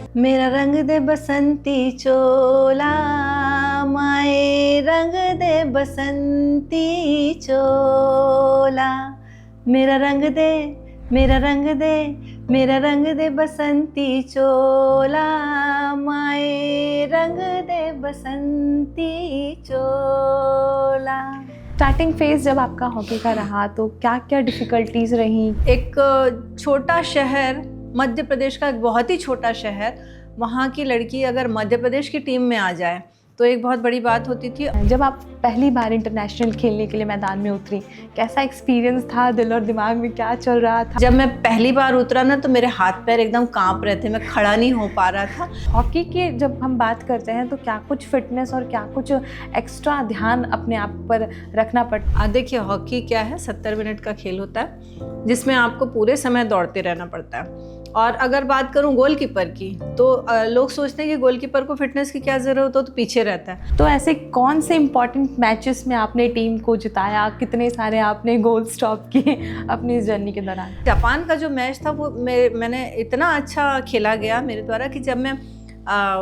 मेरा रंग दे बसंती चोला, माए रंग दे बसंती चोला। मेरा रंग दे, मेरा रंग दे, मेरा रंग दे बसंती चोला, माए रंग दे बसंती चोला। स्टार्टिंग फेज जब आपका हॉकी का रहा तो क्या क्या डिफ़िकल्टीज़ रहीं? एक छोटा शहर, मध्य प्रदेश का एक बहुत ही छोटा शहर, वहाँ की लड़की अगर मध्य प्रदेश की टीम में आ जाए तो एक बहुत बड़ी बात होती थी। जब आप पहली बार इंटरनेशनल खेलने के लिए मैदान में उतरी, कैसा एक्सपीरियंस था? दिल और दिमाग में क्या चल रहा था? जब मैं पहली बार उतरा ना तो मेरे हाथ पैर एकदम कांप रहे थे, मैं खड़ा नहीं हो पा रहा था। हॉकी की जब हम बात करते हैं तो क्या कुछ फिटनेस और क्या कुछ एक्स्ट्रा ध्यान अपने आप पर रखना पड़ता? देखिए, हॉकी क्या है, 70 मिनट का खेल होता है जिसमें आपको पूरे समय दौड़ते रहना पड़ता है। और अगर बात करूं गोलकीपर की तो लोग सोचते हैं कि गोलकीपर को फिटनेस की क्या ज़रूरत हो, तो पीछे रहता है। तो ऐसे कौन से इम्पॉर्टेंट मैचेस में आपने टीम को जिताया? कितने सारे आपने गोल स्टॉप किए अपनी इस जर्नी के दौरान? जापान का जो मैच था वो मैंने इतना अच्छा खेला गया मेरे द्वारा कि जब मैं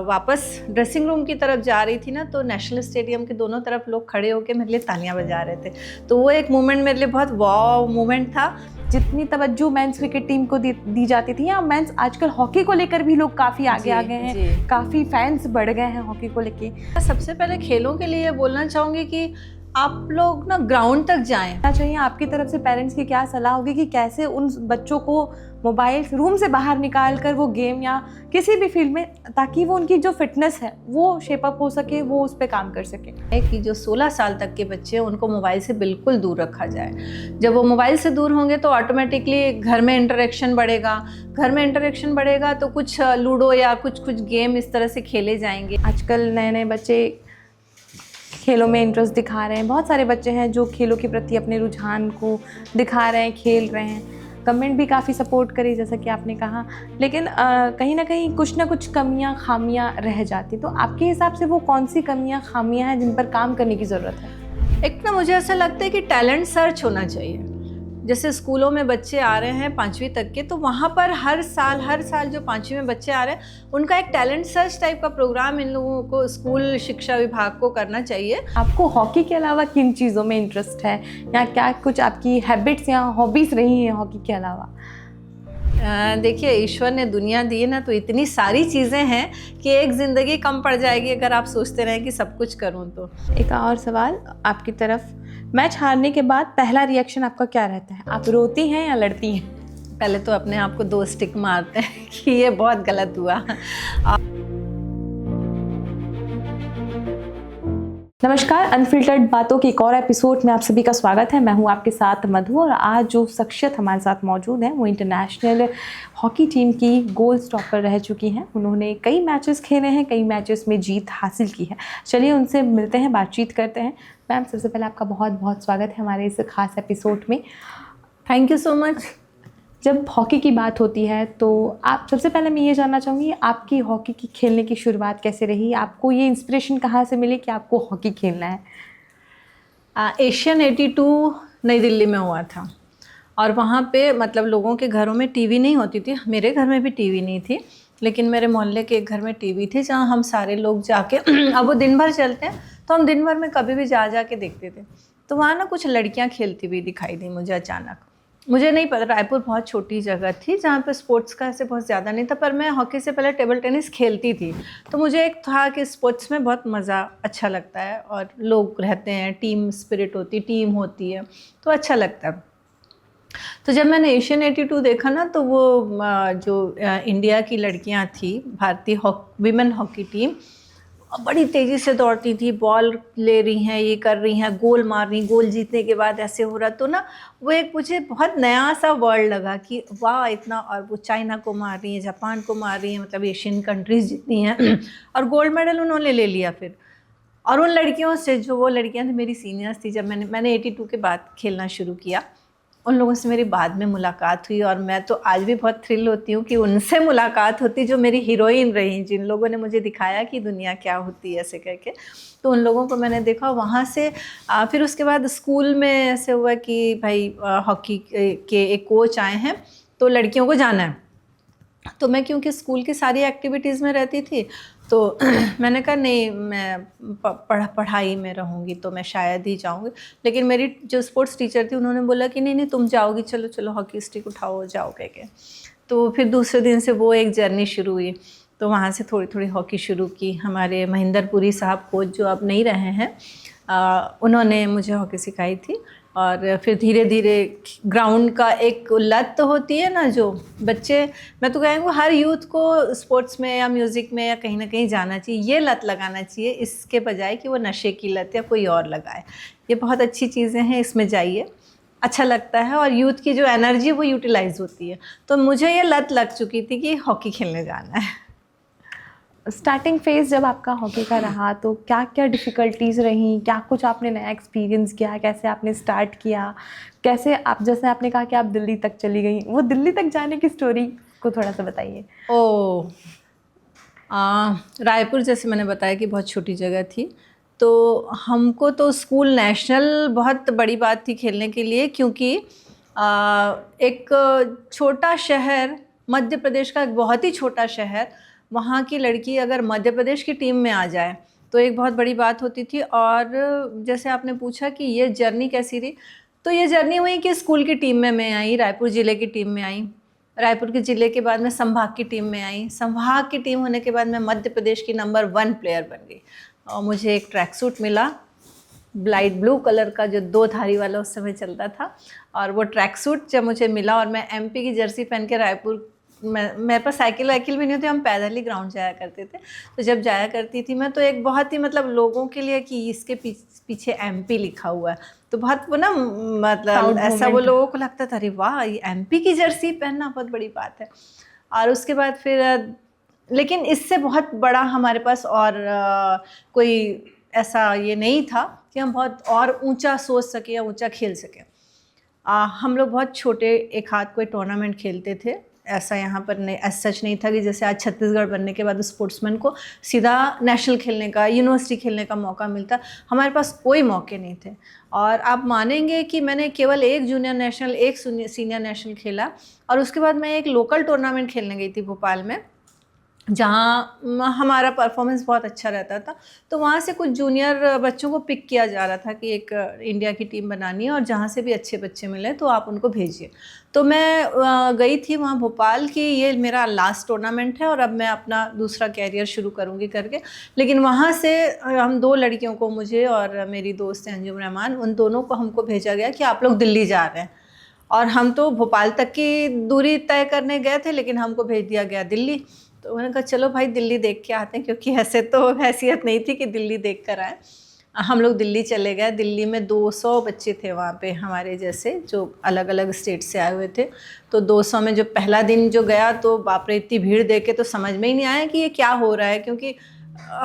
वापस ड्रेसिंग रूम की तरफ जा रही थी ना तो नेशनल स्टेडियम के दोनों तरफ लोग खड़े होकर मेरे लिए तालियां बजा रहे थे। तो वो एक मोमेंट मेरे लिए बहुत वाव मोमेंट था। जितनी तवज्जो मेंस क्रिकेट टीम को दी जाती थी, या मेंस आजकल हॉकी को लेकर भी लोग काफ़ी आगे आ गए हैं, काफ़ी फैंस बढ़ गए हैं हॉकी को लेके। सबसे पहले खेलों के लिए बोलना चाहूँगी कि आप लोग ना ग्राउंड तक जाएं। चाहिए आपकी तरफ से पेरेंट्स की क्या सलाह होगी कि कैसे उन बच्चों को मोबाइल रूम से बाहर निकाल कर वो गेम या किसी भी फील्ड में, ताकि वो उनकी जो फिटनेस है वो शेप अप हो सके, वो उस पर काम कर सके? कि जो 16 साल तक के बच्चे हैं उनको मोबाइल से बिल्कुल दूर रखा जाए। जब वो मोबाइल से दूर होंगे तो ऑटोमेटिकली घर में इंटरेक्शन बढ़ेगा। घर में इंटरेक्शन बढ़ेगा तो कुछ लूडो या कुछ गेम इस तरह से खेले जाएंगे। आजकल नए नए बच्चे खेलों में इंटरेस्ट दिखा रहे हैं। बहुत सारे बच्चे हैं जो खेलों के प्रति अपने रुझान को दिखा रहे हैं, खेल रहे हैं। गवर्नमेंट भी काफ़ी सपोर्ट करे जैसा कि आपने कहा, लेकिन कहीं ना कहीं कुछ ना कुछ कमियां खामियां रह जाती। तो आपके हिसाब से वो कौन सी कमियां खामियां हैं जिन पर काम करने की ज़रूरत है? एक ना मुझे ऐसा लगता है कि टैलेंट सर्च होना चाहिए। जैसे स्कूलों में बच्चे आ रहे हैं 5वीं तक के, तो वहाँ पर हर साल जो 5वीं में बच्चे आ रहे हैं उनका एक टैलेंट सर्च टाइप का प्रोग्राम इन लोगों को स्कूल शिक्षा विभाग को करना चाहिए। आपको हॉकी के अलावा किन चीज़ों में इंटरेस्ट है, या क्या कुछ आपकी हैबिट्स या हॉबीज़ रही हैं हॉकी के अलावा? देखिए, ईश्वर ने दुनिया दी है ना तो इतनी सारी चीज़ें हैं कि एक ज़िंदगी कम पड़ जाएगी अगर आप सोचते रहें कि सब कुछ करूं तो। एक और सवाल आपकी तरफ, मैच हारने के बाद पहला रिएक्शन आपका क्या रहता है? आप रोती हैं या लड़ती हैं? पहले तो अपने आप को 2 स्टिक मारते हैं कि ये बहुत गलत हुआ। नमस्कार, अनफिल्टर्ड बातों के एक और एपिसोड में आप सभी का स्वागत है। मैं हूं आपके साथ मधु, और आज जो शख्सियत हमारे साथ मौजूद हैं वो इंटरनेशनल हॉकी टीम की गोल स्टॉपर रह चुकी हैं। उन्होंने कई मैचेस खेले हैं, कई मैचेस में जीत हासिल की है। चलिए उनसे मिलते हैं, बातचीत करते हैं। मैम, सबसे पहले आपका बहुत बहुत स्वागत है हमारे इस खास एपिसोड में। Thank you so much. जब हॉकी की बात होती है तो आप, सबसे पहले मैं ये जानना चाहूँगी आपकी हॉकी की खेलने की शुरुआत कैसे रही? आपको ये इंस्पिरेशन कहाँ से मिली कि आपको हॉकी खेलना है? एशियन 82 नई दिल्ली में हुआ था, और वहाँ पे मतलब लोगों के घरों में टीवी नहीं होती थी। मेरे घर में भी टीवी नहीं थी, लेकिन मेरे मोहल्ले के एक घर में टीवी थी जहाँ हम सारे लोग जाके अब वो दिन भर चलते हैं तो हम दिन भर में कभी भी जा के देखते थे। तो वहाँ ना कुछ लड़कियाँ खेलती हुई दिखाई दी मुझे अचानक। मुझे नहीं पता, रायपुर बहुत छोटी जगह थी जहाँ पे स्पोर्ट्स का ऐसे बहुत ज़्यादा नहीं था, पर मैं हॉकी से पहले टेबल टेनिस खेलती थी। तो मुझे एक था कि स्पोर्ट्स में बहुत मज़ा अच्छा लगता है, और लोग रहते हैं, टीम स्पिरिट होती, टीम होती है, तो अच्छा लगता है। तो जब मैंने एशियन 82 देखा ना तो वो जो इंडिया की लड़कियाँ थी, भारतीय वीमेन हॉकी टीम बड़ी तेज़ी से दौड़ती थी, बॉल ले रही हैं, ये कर रही हैं, गोल मार रही, गोल जीतने के बाद ऐसे हो रहा। तो ना वो एक मुझे बहुत नया सा वर्ल्ड लगा कि वाह इतना, और वो चाइना को मार रही हैं, जापान को मार रही हैं, मतलब एशियन कंट्रीज़ जितनी हैं, और गोल्ड मेडल उन्होंने ले लिया फिर। और उन लड़कियों से, जो वो लड़कियां थी मेरी सीनियर्स थी, जब मैंने 82 के बाद खेलना शुरू किया, उन लोगों से मेरी बाद में मुलाकात हुई, और मैं तो आज भी बहुत थ्रिल होती हूँ कि उनसे मुलाकात होती जो मेरी हीरोइन रही, जिन लोगों ने मुझे दिखाया कि दुनिया क्या होती है ऐसे करके। तो उन लोगों को मैंने देखा वहाँ से। फिर उसके बाद स्कूल में ऐसे हुआ कि भाई हॉकी के एक कोच आए हैं तो लड़कियों को जाना है। तो मैं क्योंकि स्कूल की सारी एक्टिविटीज़ में रहती थी, तो मैंने कहा नहीं, मैं पढ़ाई में रहूँगी तो मैं शायद ही जाऊँगी। लेकिन मेरी जो स्पोर्ट्स टीचर थी उन्होंने बोला कि नहीं नहीं तुम जाओगी, चलो चलो हॉकी स्टिक उठाओ जाओ कह के। तो फिर दूसरे दिन से वो एक जर्नी शुरू हुई। तो वहाँ से थोड़ी थोड़ी हॉकी शुरू की। हमारे महेंद्र पुरी साहब कोच जो अब नहीं रहे हैं, उन्होंने मुझे हॉकी सिखाई थी। और फिर धीरे धीरे ग्राउंड का एक लत तो होती है ना, जो बच्चे, मैं तो कहूँगी हर यूथ को स्पोर्ट्स में या म्यूज़िक में या कहीं ना कहीं जाना चाहिए, ये लत लगाना चाहिए, इसके बजाय कि वो नशे की लत या कोई और लगाए। ये बहुत अच्छी चीज़ें हैं, इसमें जाइए, अच्छा लगता है और यूथ की जो एनर्जी वो यूटिलाइज होती है। तो मुझे ये लत लग चुकी थी कि हॉकी खेलने जाना है। स्टार्टिंग फेज़ जब आपका हॉकी का रहा तो क्या क्या डिफ़िकल्टीज़ रहीं, क्या कुछ आपने नया एक्सपीरियंस किया, कैसे आपने स्टार्ट किया, कैसे आप, जैसे आपने कहा कि आप दिल्ली तक चली गई, वो दिल्ली तक जाने की स्टोरी को थोड़ा सा बताइए। रायपुर, जैसे मैंने बताया कि बहुत छोटी जगह थी, तो हमको तो स्कूल नेशनल बहुत बड़ी बात थी खेलने के लिए, क्योंकि एक छोटा शहर, मध्य प्रदेश का एक बहुत ही छोटा शहर, वहाँ की लड़की अगर मध्य प्रदेश की टीम में आ जाए तो एक बहुत बड़ी बात होती थी। और जैसे आपने पूछा कि ये जर्नी कैसी रही, तो ये जर्नी हुई कि स्कूल की टीम में मैं आई, रायपुर ज़िले की टीम में आई। रायपुर के ज़िले के बाद मैं संभाग की टीम में आई। संभाग की टीम होने के बाद मैं मध्य प्रदेश की नंबर 1 प्लेयर बन गई। और मुझे एक ट्रैक सूट मिला, लाइट ब्लू कलर का, जो 2 धारी वाला उस समय चलता था। और वो ट्रैक सूट जब मुझे मिला और मैं एमपी की जर्सी पहन के रायपुर, मेरे पास साइकिल वाइकिल भी नहीं होती, हम पैदल ही ग्राउंड जाया करते थे। तो जब जाया करती थी मैं, तो एक बहुत ही मतलब लोगों के लिए कि इसके पीछे एमपी लिखा हुआ है, तो बहुत वो ना मतलब ऐसा वो लोगों को लगता था, अरे वाह ये एमपी की जर्सी पहनना बहुत बड़ी बात है। और उसके बाद फिर लेकिन इससे बहुत बड़ा हमारे पास और कोई ऐसा ये नहीं था कि हम बहुत और ऊंचा सोच सके या ऊंचा खेल सके। हम लोग बहुत छोटे एक हाथ कोई टूर्नामेंट खेलते थे, ऐसा यहाँ पर नहीं, ऐसा सच नहीं था कि जैसे आज छत्तीसगढ़ बनने के बाद स्पोर्ट्समैन को सीधा नेशनल खेलने का, यूनिवर्सिटी खेलने का मौका मिलता। हमारे पास कोई मौके नहीं थे। और आप मानेंगे कि मैंने केवल एक जूनियर नेशनल, एक सीनियर नेशनल खेला, और उसके बाद मैं एक लोकल टूर्नामेंट खेलने गई थी भोपाल में, जहाँ हमारा परफॉर्मेंस बहुत अच्छा रहता था। तो वहाँ से कुछ जूनियर बच्चों को पिक किया जा रहा था कि एक इंडिया की टीम बनानी है और जहाँ से भी अच्छे बच्चे मिले तो आप उनको भेजिए। तो मैं गई थी वहाँ भोपाल की, ये मेरा लास्ट टूर्नामेंट है और अब मैं अपना दूसरा कैरियर शुरू करूँगी करके। लेकिन वहाँ से हम 2 लड़कियों को, मुझे और मेरी दोस्त अंजुम रहमान, उन दोनों को हमको भेजा गया कि आप लोग दिल्ली जा रहे हैं। और हम तो भोपाल तक की दूरी तय करने गए थे, लेकिन हमको भेज दिया गया दिल्ली। तो मैंने कहा चलो भाई दिल्ली देख के आते हैं, क्योंकि ऐसे तो हैसियत नहीं थी कि दिल्ली देख कर आए। हम लोग दिल्ली चले गए। दिल्ली में 200 बच्चे थे वहाँ पे हमारे जैसे, जो अलग अलग स्टेट से आए हुए थे। तो 200 में जो पहला दिन जो गया, तो बाप रे इतनी भीड़ देख के तो समझ में ही नहीं आया कि ये क्या हो रहा है, क्योंकि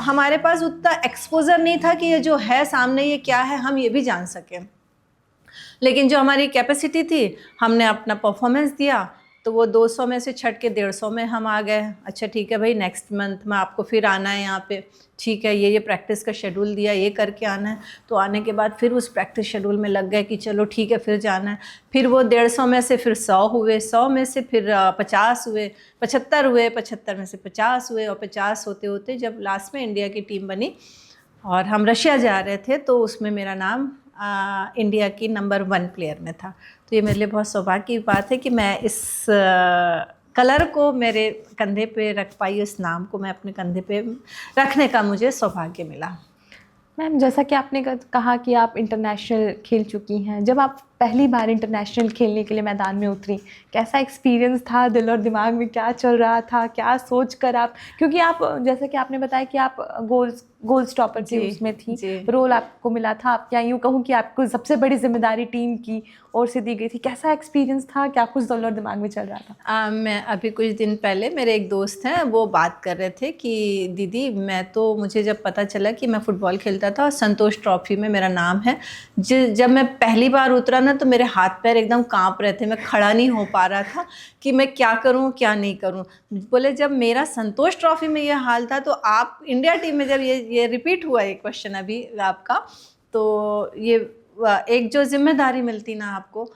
हमारे पास उतना एक्सपोजर नहीं था कि ये जो है सामने ये क्या है, हम ये भी जान सकें। लेकिन जो हमारी कैपेसिटी थी, हमने अपना परफॉर्मेंस दिया, तो वो 200 में से छट के 150 में हम आ गए। अच्छा ठीक है भाई, नेक्स्ट मंथ में आपको फिर आना है यहाँ पे, ठीक है, ये प्रैक्टिस का शेड्यूल दिया, ये करके आना है। तो आने के बाद फिर उस प्रैक्टिस शेड्यूल में लग गए कि चलो ठीक है फिर जाना है। फिर वो 150 में से फिर 100 हुए, 100 में से फिर 50 हुए, 75 हुए, 75 में से 50 हुए, और 50 होते होते जब लास्ट में इंडिया की टीम बनी और हम रशिया जा रहे थे, तो उसमें मेरा नाम इंडिया की नंबर 1 प्लेयर में था। तो ये मेरे लिए बहुत सौभाग्य की बात है कि मैं इस कलर को मेरे कंधे पे रख पाई, इस नाम को मैं अपने कंधे पे रखने का मुझे सौभाग्य मिला। मैम, जैसा कि आपने कहा कि आप इंटरनेशनल खेल चुकी हैं, जब आप पहली बार इंटरनेशनल खेलने के लिए मैदान में उतरी, कैसा एक्सपीरियंस था? दिल और दिमाग में क्या चल रहा था? क्या सोच कर आप, क्योंकि आप, जैसा कि आपने बताया कि आप गोल स्टॉपर की उसमें थी, रोल आपको मिला था, आप क्या यूँ कहूँ कि आपको सबसे बड़ी जिम्मेदारी टीम की ओर से दी गई थी, कैसा एक्सपीरियंस था? क्या कुछ दिल और दिमाग में चल रहा था? मैं अभी कुछ दिन पहले, मेरे एक दोस्त हैं, वो बात कर रहे थे कि दीदी मैं तो, मुझे जब पता चला कि मैं फ़ुटबॉल खेलता था और संतोष ट्रॉफी में मेरा नाम है, जब मैं पहली बार उतरा ना, तो मेरे हाथ पैर एकदम कांप रहे थे, मैं खड़ा नहीं हो पा रहा था कि मैं क्या करूं क्या नहीं करूं। बोले जब मेरा संतोष ट्रॉफी में ये हाल था, तो आप इंडिया टीम में जब ये रिपीट हुआ ये क्वेश्चन अभी आपका, तो ये एक जो जिम्मेदारी मिलती ना आपको,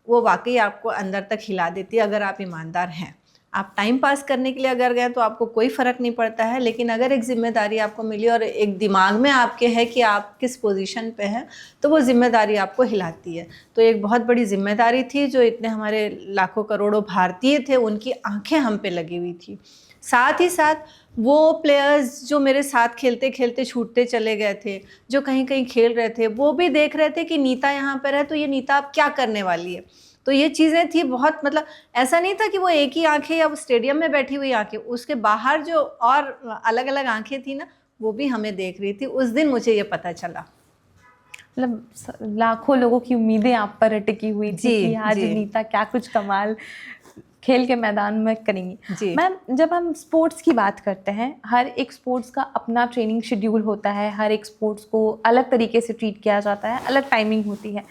वो वाकई आपको अंदर तक हिला देती है, अगर आप ईमानदार हैं। आप टाइम पास करने के लिए अगर गए तो आपको कोई फ़र्क नहीं पड़ता है, लेकिन अगर एक जिम्मेदारी आपको मिली और एक दिमाग में आपके है कि आप किस पोजीशन पे हैं, तो वो जिम्मेदारी आपको हिलाती है। तो एक बहुत बड़ी जिम्मेदारी थी, जो इतने हमारे लाखों करोड़ों भारतीय थे उनकी आंखें हम पे लगी हुई थी। साथ ही साथ वो प्लेयर्स जो मेरे साथ खेलते खेलते छूटते चले गए थे, जो कहीं कहीं खेल रहे थे, वो भी देख रहे थे कि नीता यहाँ पर है तो ये नीता अब क्या करने वाली है। तो ये चीज़ें थी बहुत, मतलब ऐसा नहीं था कि वो एक ही आंखें या वो स्टेडियम में बैठी हुई आंखें, उसके बाहर जो और अलग अलग आंखें थी ना, वो भी हमें देख रही थी। उस दिन मुझे ये पता चला। मतलब लाखों लोगों की उम्मीदें आप पर अटकी हुई थी जी, कि आज जी। नीता क्या कुछ कमाल खेल के मैदान में करेंगी। जी। मैम, जब हम स्पोर्ट्स की बात करते हैं, हर एक स्पोर्ट्स का अपना ट्रेनिंग शेड्यूल होता है, हर एक स्पोर्ट्स को अलग तरीके से ट्रीट किया जाता है, अलग टाइमिंग होती है,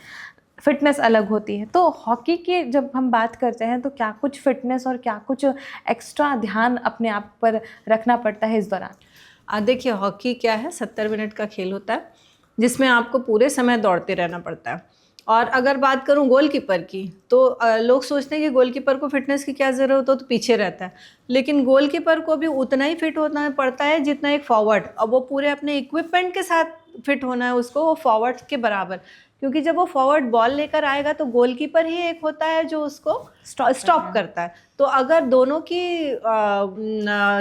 फिटनेस अलग होती है। तो हॉकी के जब हम बात करते हैं तो क्या कुछ फिटनेस और क्या कुछ एक्स्ट्रा ध्यान अपने आप पर रखना पड़ता है इस दौरान? देखिए, हॉकी क्या है, 70 मिनट का खेल होता है जिसमें आपको पूरे समय दौड़ते रहना पड़ता है। और अगर बात करूं गोलकीपर की, तो लोग सोचते हैं कि गोलकीपर को फिटनेस की क्या ज़रूरत हो, तो पीछे रहता है, लेकिन गोलकीपर को भी उतना ही फिट होना पड़ता है जितना एक फॉरवर्ड। अब वो पूरे अपने इक्विपमेंट के साथ फिट होना है उसको, वो फॉरवर्ड के बराबर, क्योंकि जब वो फॉरवर्ड बॉल लेकर आएगा तो गोलकीपर ही एक होता है जो उसको स्टॉप करता है। तो अगर दोनों की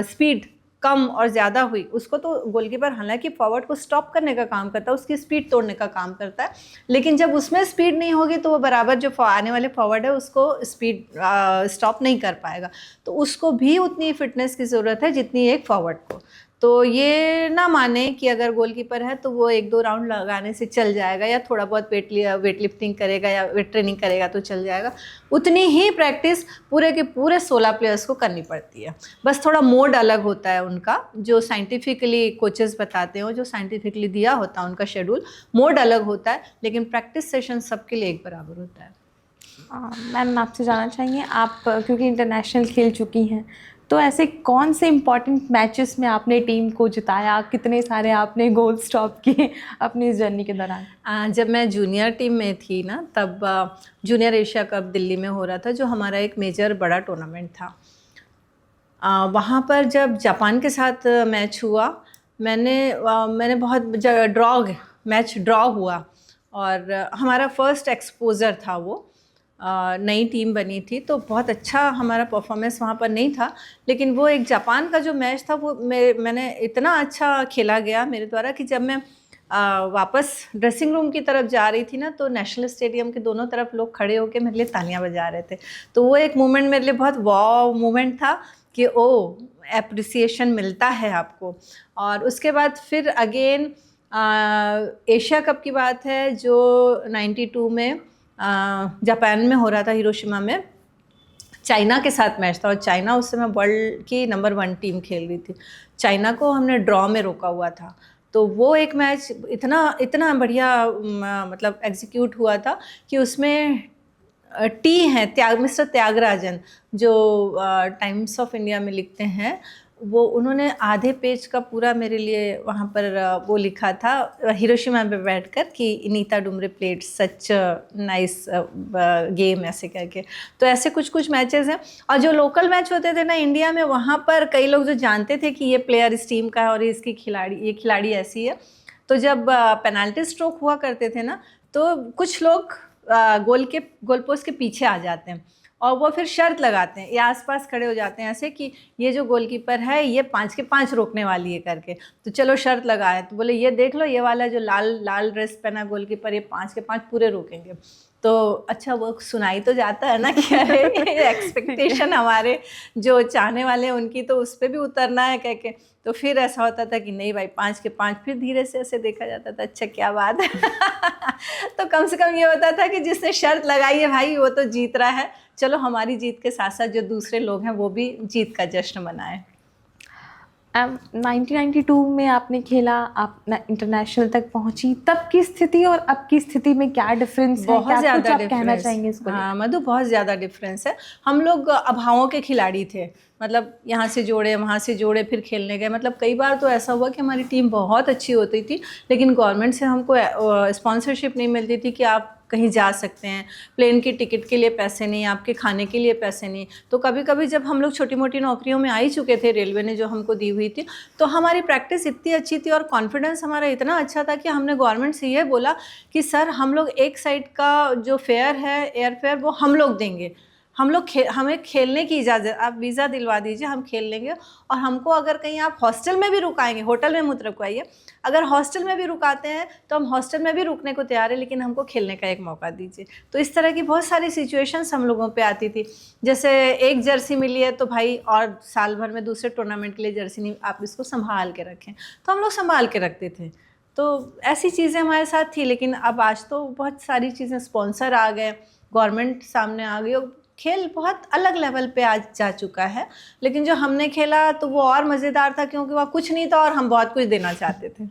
स्पीड कम और ज़्यादा हुई, उसको तो गोलकीपर हालांकि फॉरवर्ड को स्टॉप करने का काम करता है, उसकी स्पीड तोड़ने का काम करता है, लेकिन जब उसमें स्पीड नहीं होगी तो वो बराबर जो आने वाले फॉरवर्ड है उसको स्पीड स्टॉप नहीं कर पाएगा। तो उसको भी उतनी फिटनेस की ज़रूरत है जितनी एक फॉरवर्ड को। तो ये ना माने कि अगर गोलकीपर है तो वो 1-2 राउंड लगाने से चल जाएगा, या थोड़ा बहुत वेट लिफ्टिंग करेगा या वेट ट्रेनिंग करेगा तो चल जाएगा। उतनी ही प्रैक्टिस पूरे के पूरे 16 प्लेयर्स को करनी पड़ती है। बस थोड़ा मोड अलग होता है उनका, जो साइंटिफिकली कोचेस बताते हो, जो साइंटिफिकली दिया होता है उनका शेड्यूल, मोड अलग होता है, लेकिन प्रैक्टिस सेशन सबके लिए एक बराबर होता है। मैम, आपसे जानना चाहेंगे, आप क्योंकि इंटरनेशनल खेल चुकी हैं, तो ऐसे कौन से इम्पॉर्टेंट मैचेस में आपने टीम को जिताया, कितने सारे आपने गोल स्टॉप किए अपनी इस जर्नी के दौरान? जब मैं जूनियर टीम में थी ना, तब जूनियर एशिया कप दिल्ली में हो रहा था, जो हमारा एक मेजर बड़ा टूर्नामेंट था। वहाँ पर जब जापान के साथ मैच हुआ, मैंने बहुत मैच ड्रॉ हुआ, और हमारा फर्स्ट एक्सपोज़र था वो। नई टीम बनी थी तो बहुत अच्छा हमारा परफॉर्मेंस वहाँ पर नहीं था, लेकिन वो एक जापान का जो मैच था वो मैंने इतना अच्छा खेला गया मेरे द्वारा कि जब मैं वापस ड्रेसिंग रूम की तरफ जा रही थी ना, तो नेशनल स्टेडियम के दोनों तरफ लोग खड़े होकर मेरे लिए तालियां बजा रहे थे। तो वो एक मोमेंट मेरे लिए बहुत वाव मोमेंट था कि ओ, एप्रिसिएशन मिलता है आपको। और उसके बाद फिर अगेन एशिया कप की बात है, जो 92 में जापान में हो रहा था, हिरोशिमा में। चाइना के साथ मैच था, और चाइना उस समय वर्ल्ड की नंबर 1 टीम खेल रही थी। चाइना को हमने ड्रॉ में रोका हुआ था। तो वो एक मैच इतना बढ़िया मतलब एग्जीक्यूट हुआ था कि उसमें टी हैं मिस्टर त्यागराजन, जो टाइम्स ऑफ इंडिया में लिखते हैं, वो उन्होंने आधे पेज का पूरा मेरे लिए वहाँ पर वो लिखा था हिरोशिमा में बैठकर कि Neeta Dumre played such nice game, ऐसे करके। तो ऐसे कुछ मैचेस हैं। और जो लोकल मैच होते थे ना इंडिया में, वहाँ पर कई लोग जो जानते थे कि ये प्लेयर इस टीम का है और ये खिलाड़ी ऐसी है, तो जब पेनाल्टी स्ट्रोक हुआ करते थे ना, तो कुछ लोग गोल पोस्ट के पीछे आ जाते हैं और वो फिर शर्त लगाते हैं या आसपास खड़े हो जाते हैं ऐसे कि ये जो गोलकीपर है ये 5 के 5 रोकने वाली है करके। तो चलो शर्त लगाए, तो बोले ये देख लो, ये वाला जो लाल ड्रेस पहना गोलकीपर, ये 5 के 5 पूरे रोकेंगे। तो अच्छा, वो सुनाई तो जाता है ना कि अरे एक्सपेक्टेशन हमारे जो चाहने वाले हैं उनकी तो उस पर भी उतरना है कह के। तो फिर ऐसा होता था कि नहीं भाई 5 के 5, फिर धीरे से ऐसे देखा जाता था, अच्छा क्या बात है। तो कम से कम ये होता था कि जिसने शर्त लगाई है भाई वो तो जीत रहा है, चलो हमारी जीत के साथ साथ जो दूसरे लोग हैं वो भी जीत का जश्न मनाएं। 1992 में आपने खेला, आप इंटरनेशनल तक पहुंची, तब की स्थिति और अब की स्थिति में क्या डिफरेंस है? बहुत ज़्यादा कुछ आप कहना चाहेंगे इसको? हाँ मधु, बहुत ज़्यादा डिफरेंस है। हम लोग अभावों के खिलाड़ी थे, मतलब यहाँ से जोड़े वहाँ से जोड़े फिर खेलने गए। मतलब कई बार तो ऐसा हुआ कि हमारी टीम बहुत अच्छी होती थी, लेकिन गवर्नमेंट से हमको स्पॉन्सरशिप नहीं मिलती थी कि आप कहीं जा सकते हैं, प्लेन की टिकट के लिए पैसे नहीं, आपके खाने के लिए पैसे नहीं। तो कभी कभी जब हम लोग छोटी मोटी नौकरियों में आ ही चुके थे, रेलवे ने जो हमको दी हुई थी, तो हमारी प्रैक्टिस इतनी अच्छी थी और कॉन्फिडेंस हमारा इतना अच्छा था कि हमने गवर्नमेंट से ये बोला कि सर हम लोग एक साइड का जो फेयर है, एयर फेयर, वो हम लोग देंगे, हम लोग हमें खेलने की इजाज़त, आप वीज़ा दिलवा दीजिए, हम खेल लेंगे। और हमको अगर कहीं आप हॉस्टल में भी रुकाएंगे, होटल में मत रुकवाइए, अगर हॉस्टल में भी रुकाते हैं तो हम हॉस्टल में भी रुकने को तैयार है, लेकिन हमको खेलने का एक मौका दीजिए। तो इस तरह की बहुत सारी सिचुएशंस हम लोगों पे आती थी। जैसे एक जर्सी मिली है तो भाई और साल भर में दूसरे टूर्नामेंट के लिए जर्सी नहीं, आप इसको संभाल के रखें, तो हम लोग संभाल के रखते थे। तो ऐसी चीज़ें हमारे साथ थी। लेकिन अब आज तो बहुत सारी चीज़ें, स्पॉन्सर आ गए, गवर्नमेंट सामने आ गई, खेल बहुत अलग लेवल पे आज जा चुका है। लेकिन जो हमने खेला तो वो और मज़ेदार था, क्योंकि वहाँ कुछ नहीं था और हम बहुत कुछ देना चाहते थे।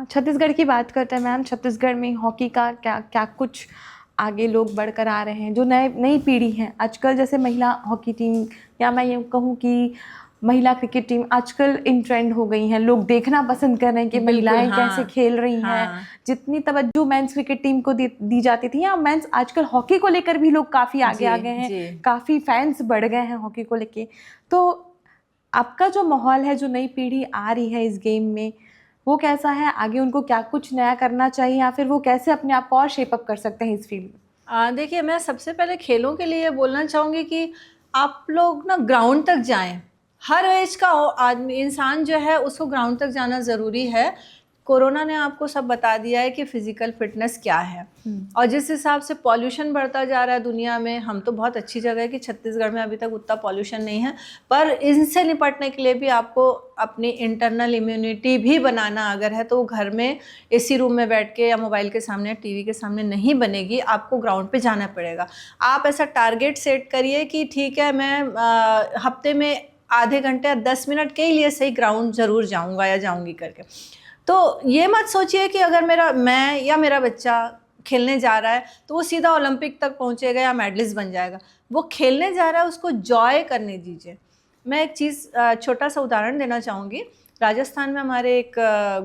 छत्तीसगढ़ की बात करते हैं मैम, छत्तीसगढ़ में हॉकी का क्या क्या कुछ आगे लोग बढ़कर आ रहे हैं, जो नई पीढ़ी है आजकल, जैसे महिला हॉकी टीम या मैं ये कहूँ कि महिला क्रिकेट टीम आजकल इन ट्रेंड हो गई हैं, लोग देखना पसंद कर रहे हैं कि महिलाएं कैसे खेल रही हैं। जितनी तवज्जो मेंस क्रिकेट टीम को दी जाती थी, या मेंस आजकल हॉकी को लेकर भी लोग काफ़ी आगे आ गए हैं, काफ़ी फैंस बढ़ गए हैं हॉकी को लेके। तो आपका जो माहौल है, जो नई पीढ़ी आ रही है इस गेम में, वो कैसा है? आगे उनको क्या कुछ नया करना चाहिए, या फिर वो कैसे अपने आप को और शेप अप कर सकते हैं इस फील्ड में? देखिए, मैं सबसे पहले खेलों के लिए बोलना चाहूँगी कि आप लोग ना ग्राउंड तक जाएं। हर एज का आदमी, इंसान जो है, उसको ग्राउंड तक जाना ज़रूरी है। कोरोना ने आपको सब बता दिया है कि फ़िज़िकल फ़िटनेस क्या है। और जिस हिसाब से पॉल्यूशन बढ़ता जा रहा है दुनिया में, हम तो बहुत अच्छी जगह है कि छत्तीसगढ़ में अभी तक उतना पॉल्यूशन नहीं है, पर इनसे निपटने के लिए भी आपको अपनी इंटरनल इम्यूनिटी भी बनाना अगर है, तो वो घर में एसी रूम में बैठ के या मोबाइल के सामने या टीवी के सामने नहीं बनेगी, आपको ग्राउंड पे जाना पड़ेगा। आप ऐसा टारगेट सेट करिए कि ठीक है, मैं हफ्ते में आधे घंटे या 10 मिनट के लिए सही ग्राउंड ज़रूर जाऊँगा या जाऊँगी करके। तो ये मत सोचिए कि अगर मैं या मेरा बच्चा खेलने जा रहा है तो वो सीधा ओलंपिक तक पहुंचेगा या मेडलिस्ट बन जाएगा। वो खेलने जा रहा है, उसको जॉय करने दीजिए। मैं एक चीज़, छोटा सा उदाहरण देना चाहूँगी। राजस्थान में हमारे एक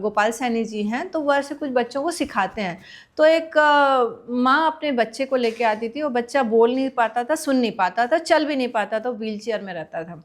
गोपाल सैनी जी हैं, तो वो ऐसे कुछ बच्चों को सिखाते हैं। तो एक माँ अपने बच्चे को लेके आती थी, वो बच्चा बोल नहीं पाता था, सुन नहीं पाता था, चल भी नहीं पाता था, व्हील चेयर में रहता था।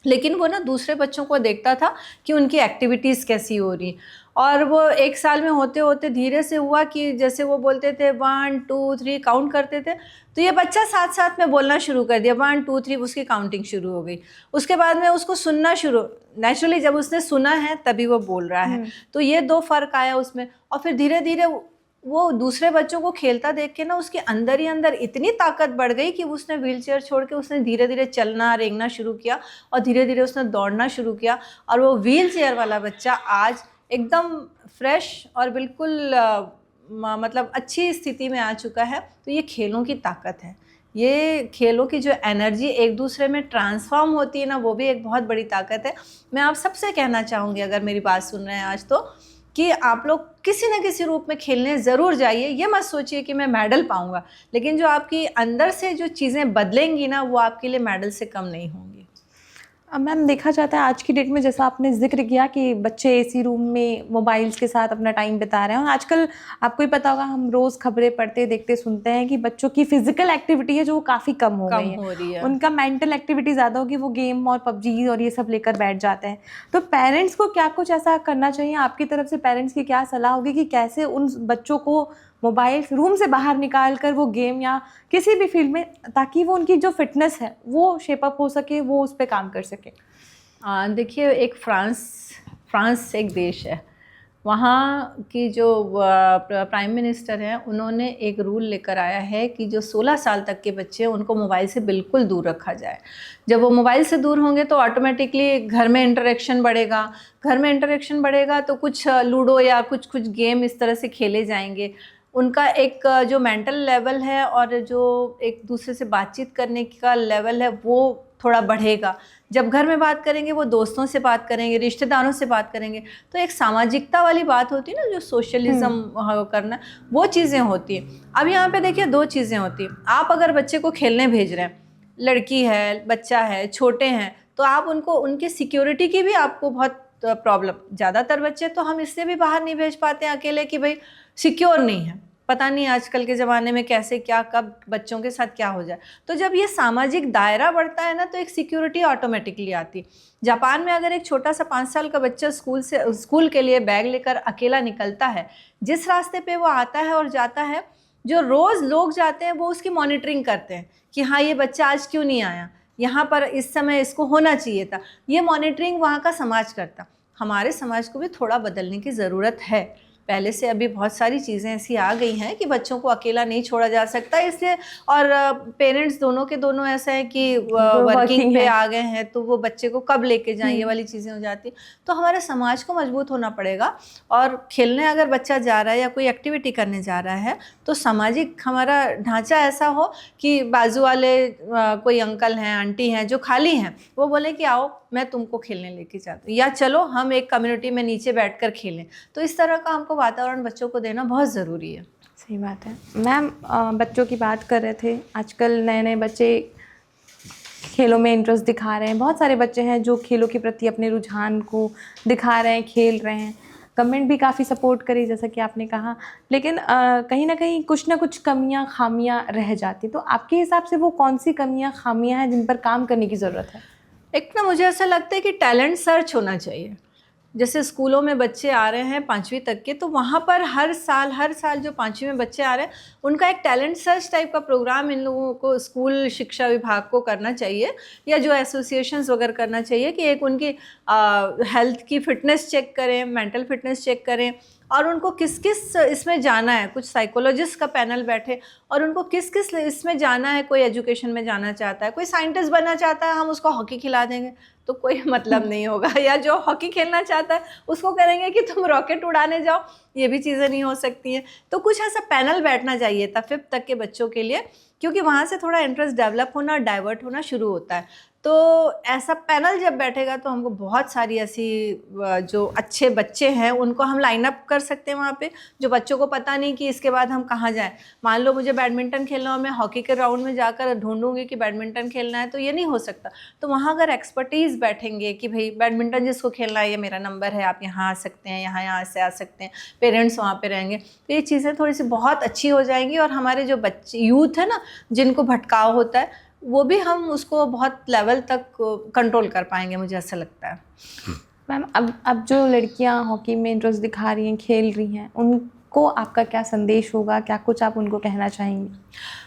लेकिन वो ना दूसरे बच्चों को देखता था कि उनकी एक्टिविटीज़ कैसी हो रही, और वो 1 साल में होते होते धीरे से हुआ कि जैसे वो बोलते थे 1 2 3 काउंट करते थे, तो ये बच्चा साथ साथ में बोलना शुरू कर दिया, 1 2 3, उसकी काउंटिंग शुरू हो गई। उसके बाद में उसको सुनना शुरू, नेचुरली जब उसने सुना है तभी वो बोल रहा है। तो ये 2 फ़र्क आया उसमें। और फिर धीरे धीरे वो दूसरे बच्चों को खेलता देख के ना, उसके अंदर ही अंदर इतनी ताकत बढ़ गई कि उसने व्हीलचेयर छोड़ के उसने धीरे धीरे चलना, रेंगना शुरू किया, और धीरे धीरे उसने दौड़ना शुरू किया। और वो व्हीलचेयर वाला बच्चा आज एकदम फ्रेश और बिल्कुल मतलब अच्छी स्थिति में आ चुका है। तो ये खेलों की ताकत है, ये खेलों की जो एनर्जी एक दूसरे में ट्रांसफॉर्म होती है ना, वो भी एक बहुत बड़ी ताकत है। मैं आप सबसे कहना चाहूँगी, अगर मेरी बात सुन रहे हैं आज, तो कि आप लोग किसी न किसी रूप में खेलने ज़रूर जाइए। ये मत सोचिए कि मैं मेडल पाऊंगा, लेकिन जो आपकी अंदर से जो चीज़ें बदलेंगी ना, वो आपके लिए मेडल से कम नहीं होंगी। अब मैम देखा जाता है आज की डेट में, जैसा आपने जिक्र किया कि बच्चे एसी रूम में मोबाइल्स के साथ अपना टाइम बिता रहे हैं, और आजकल आपको ही पता होगा, हम रोज़ खबरें पढ़ते देखते सुनते हैं कि बच्चों की फिजिकल एक्टिविटी है जो काफ़ी कम हो गई है। उनका मेंटल एक्टिविटी ज़्यादा होगी, वो गेम और पबजी और ये सब लेकर बैठ जाते हैं। तो पेरेंट्स को क्या कुछ ऐसा करना चाहिए? आपकी तरफ से पेरेंट्स की क्या सलाह होगी कि कैसे उन बच्चों को मोबाइल रूम से बाहर निकाल कर वो गेम या किसी भी फील्ड में, ताकि वो उनकी जो फिटनेस है वो शेप अप हो सके, वो उस पर काम कर सके? देखिए, एक फ्रांस एक देश है, वहाँ की जो प्राइम मिनिस्टर हैं, उन्होंने एक रूल लेकर आया है कि जो 16 साल तक के बच्चे हैं उनको मोबाइल से बिल्कुल दूर रखा जाए। जब वो मोबाइल से दूर होंगे तो ऑटोमेटिकली घर में इंटरेक्शन बढ़ेगा, तो कुछ लूडो या कुछ गेम इस तरह से खेले जाएंगे। उनका एक जो मेंटल लेवल है और जो एक दूसरे से बातचीत करने का लेवल है, वो थोड़ा बढ़ेगा। जब घर में बात करेंगे, वो दोस्तों से बात करेंगे, रिश्तेदारों से बात करेंगे, तो एक सामाजिकता वाली बात होती है ना, जो सोशलिज्म करना, वो चीज़ें होती हैं। अब यहाँ पे देखिए 2 चीज़ें होती हैं। आप अगर बच्चे को खेलने भेज रहे हैं, लड़की है, बच्चा है, छोटे हैं, तो आप उनको उनकी सिक्योरिटी की भी आपको बहुत प्रॉब्लम। ज़्यादातर बच्चे तो हम इससे भी बाहर नहीं भेज पाते हैं अकेले कि भाई सिक्योर नहीं है, पता नहीं आजकल के ज़माने में कैसे क्या कब बच्चों के साथ क्या हो जाए। तो जब ये सामाजिक दायरा बढ़ता है ना, तो एक सिक्योरिटी ऑटोमेटिकली आती। जापान में अगर एक छोटा सा 5 साल का बच्चा स्कूल के लिए बैग लेकर अकेला निकलता है, जिस रास्ते पे वो आता है और जाता है, जो रोज़ लोग जाते हैं वो उसकी मॉनिटरिंग करते हैं कि हाँ, ये बच्चा आज क्यों नहीं आया, यहाँ पर इस समय इसको होना चाहिए था। ये मॉनिटरिंग वहाँ का समाज करता। हमारे समाज को भी थोड़ा बदलने की ज़रूरत है। पहले से अभी बहुत सारी चीज़ें ऐसी आ गई हैं कि बच्चों को अकेला नहीं छोड़ा जा सकता, इसलिए और पेरेंट्स दोनों के दोनों ऐसा है कि वर्किंग पे आ गए हैं, तो वो बच्चे को कब लेके जाएं, ये वाली चीज़ें हो जाती। तो हमारे समाज को मजबूत होना पड़ेगा। और खेलने अगर बच्चा जा रहा है या कोई एक्टिविटी करने जा रहा है, तो सामाजिक हमारा ढांचा ऐसा हो कि बाजू वाले कोई अंकल हैं, आंटी हैं जो खाली हैं, वो बोले कि आओ मैं तुमको खेलने लेके जाती हूँ, या चलो हम एक कम्युनिटी में नीचे बैठकर खेलें। तो इस तरह का हमको वातावरण बच्चों को देना बहुत ज़रूरी है। सही बात है मैम। बच्चों की बात कर रहे थे, आजकल नए नए बच्चे खेलों में इंटरेस्ट दिखा रहे हैं। बहुत सारे बच्चे हैं जो खेलों के प्रति अपने रुझान को दिखा रहे हैं, खेल रहे हैं। गवर्नमेंट भी काफ़ी सपोर्ट करी जैसा कि आपने कहा, लेकिन कहीं ना कहीं कुछ ना कुछ कमियां खामियां रह जाती। तो आपके हिसाब से वो कौन सी कमियां खामियां हैं जिन पर काम करने की ज़रूरत है? एक ना मुझे ऐसा लगता है कि टैलेंट सर्च होना चाहिए। जैसे स्कूलों में बच्चे आ रहे हैं 5वीं तक के, तो वहाँ पर हर साल जो 5वीं में बच्चे आ रहे हैं, उनका एक टैलेंट सर्च टाइप का प्रोग्राम इन लोगों को स्कूल शिक्षा विभाग को करना चाहिए, या जो एसोसिएशंस वगैरह करना चाहिए कि एक उनकी हेल्थ की फ़िटनेस चेक करें, मेंटल फिटनेस चेक करें, और उनको किस किस इसमें जाना है। कुछ साइकोलॉजिस्ट का पैनल बैठे और उनको किस किस इसमें जाना है। कोई एजुकेशन में जाना चाहता है, कोई साइंटिस्ट बनना चाहता है, हम उसको हॉकी खिला देंगे तो कोई मतलब नहीं होगा। या जो हॉकी खेलना चाहता है उसको करेंगे कि तुम रॉकेट उड़ाने जाओ, ये भी चीज़ें नहीं हो सकती हैं। तो कुछ ऐसा पैनल बैठना चाहिए था 5th तक के बच्चों के लिए, क्योंकि वहाँ से थोड़ा इंटरेस्ट डेवलप होना, डाइवर्ट होना शुरू होता है। तो ऐसा पैनल जब बैठेगा तो हमको बहुत सारी ऐसी जो अच्छे बच्चे हैं उनको हम लाइन अप कर सकते हैं वहाँ पे, जो बच्चों को पता नहीं कि इसके बाद हम कहाँ जाएं। मान लो मुझे बैडमिंटन खेलना हो, मैं हॉकी के ग्राउंड में जाकर ढूंढूंगी कि बैडमिंटन खेलना है, तो ये नहीं हो सकता। तो वहाँ अगर एक्सपर्टीज़ बैठेंगे कि भाई बैडमिंटन जिसको खेलना है, ये मेरा नंबर है, आप यहाँ आ सकते हैं, यहाँ से आ सकते हैं, पेरेंट्स वहाँ पर रहेंगे, तो ये चीज़ें थोड़ी सी बहुत अच्छी हो जाएंगी। और हमारे जो बच्चे यूथ है ना, जिनको भटकाव होता है, वो भी हम उसको बहुत लेवल तक कंट्रोल कर पाएंगे, मुझे ऐसा लगता है। मैम अब जो लड़कियां हॉकी में इंटरेस्ट दिखा रही हैं, खेल रही हैं, उनको आपका क्या संदेश होगा, क्या कुछ आप उनको कहना चाहेंगी?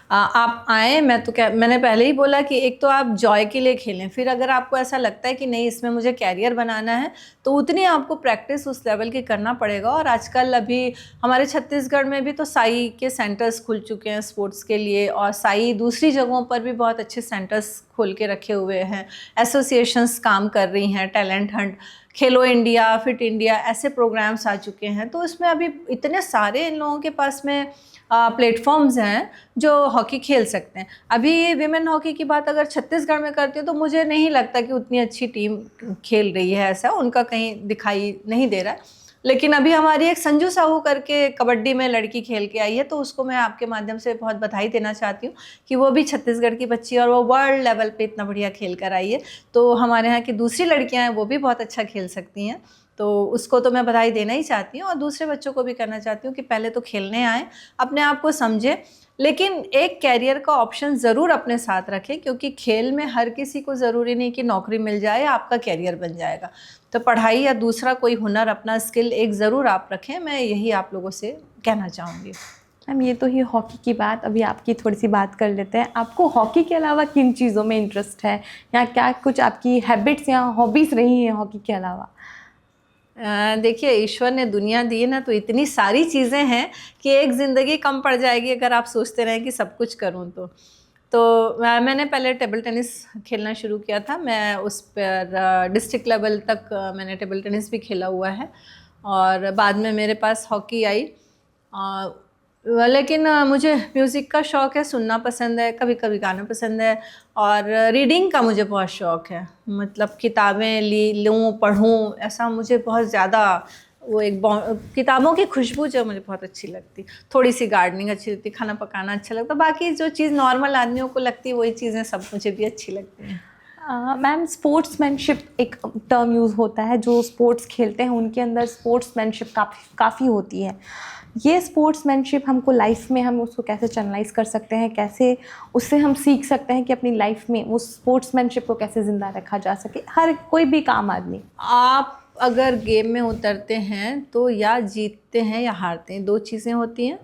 आप आएँ। मैंने पहले ही बोला कि एक तो आप जॉय के लिए खेलें, फिर अगर आपको ऐसा लगता है कि नहीं इसमें मुझे कैरियर बनाना है, तो उतनी आपको प्रैक्टिस उस लेवल की करना पड़ेगा। और आजकल अभी हमारे छत्तीसगढ़ में भी तो साई के सेंटर्स खुल चुके हैं स्पोर्ट्स के लिए, और साई दूसरी जगहों पर भी बहुत अच्छे सेंटर्स खोल के रखे हुए हैं, एसोसिएशंस काम कर रही हैं, टैलेंट हंट, खेलो इंडिया, फिट इंडिया, ऐसे प्रोग्राम्स आ चुके हैं। तो इसमें अभी इतने सारे इन लोगों के पास में प्लेटफॉर्म्स हैं जो हॉकी खेल सकते हैं। अभी विमेन हॉकी की बात अगर छत्तीसगढ़ में करती हूँ तो मुझे नहीं लगता कि उतनी अच्छी टीम खेल रही है, ऐसा उनका कहीं दिखाई नहीं दे रहा है। लेकिन अभी हमारी एक संजू साहू करके कबड्डी में लड़की खेल के आई है, तो उसको मैं आपके माध्यम से बहुत बधाई देना चाहती हूँ कि वो भी छत्तीसगढ़ की बच्ची है और वो वर्ल्ड लेवल पे इतना बढ़िया खेल कर आई है। तो हमारे यहाँ की दूसरी लड़कियाँ हैं वो भी बहुत अच्छा खेल सकती हैं, तो उसको तो मैं बधाई देना ही चाहती हूँ। और दूसरे बच्चों को भी करना चाहती हूँ कि पहले तो खेलने आएँ, अपने आप को समझें, लेकिन एक कैरियर का ऑप्शन ज़रूर अपने साथ रखें, क्योंकि खेल में हर किसी को ज़रूरी नहीं कि नौकरी मिल जाए, आपका कैरियर बन जाएगा। तो पढ़ाई या दूसरा कोई हुनर, अपना स्किल एक ज़रूर आप रखें, मैं यही आप लोगों से कहना चाहूँगी। मैम ये तो ही हॉकी की बात, अभी आपकी थोड़ी सी बात कर लेते हैं। आपको हॉकी के अलावा किन चीज़ों में इंटरेस्ट है, या क्या कुछ आपकी हैबिट्स या हॉबीज़ रही हैं हॉकी के अलावा? देखिए, ईश्वर ने दुनिया दी है ना, तो इतनी सारी चीज़ें हैं कि एक ज़िंदगी कम पड़ जाएगी अगर आप सोचते रहें कि सब कुछ करूं। तो मैंने पहले टेबल टेनिस खेलना शुरू किया था। मैं उस पर डिस्ट्रिक्ट लेवल तक मैंने टेबल टेनिस भी खेला हुआ है, और बाद में मेरे पास हॉकी आई। लेकिन मुझे म्यूज़िक का शौक़ है, सुनना पसंद है, कभी कभी गाना पसंद है, और रीडिंग का मुझे बहुत शौक़ है। मतलब किताबें लूँ, पढ़ूँ, ऐसा मुझे बहुत ज़्यादा वो एक किताबों की खुशबू जो मुझे बहुत अच्छी लगती। थोड़ी सी गार्डनिंग अच्छी लगती, खाना पकाना अच्छा लगता। बाकी जो चीज़ नॉर्मल आदमियों को लगती है वही चीज़ें सब मुझे भी अच्छी लगती हैं। मैम स्पोर्ट्समैनशिप एक टर्म यूज़ होता है, जो स्पोर्ट्स खेलते हैं उनके अंदर स्पोर्ट्समैनशिप काफ़ी होती है। ये स्पोर्ट्समैनशिप हमको लाइफ में हम उसको कैसे चैनलाइज कर सकते हैं, कैसे उससे हम सीख सकते हैं कि अपनी लाइफ में उस स्पोर्ट्समैनशिप को कैसे ज़िंदा रखा जा सके, हर कोई भी काम आदमी। आप अगर गेम में उतरते हैं तो या जीतते हैं या हारते हैं, दो चीज़ें होती हैं।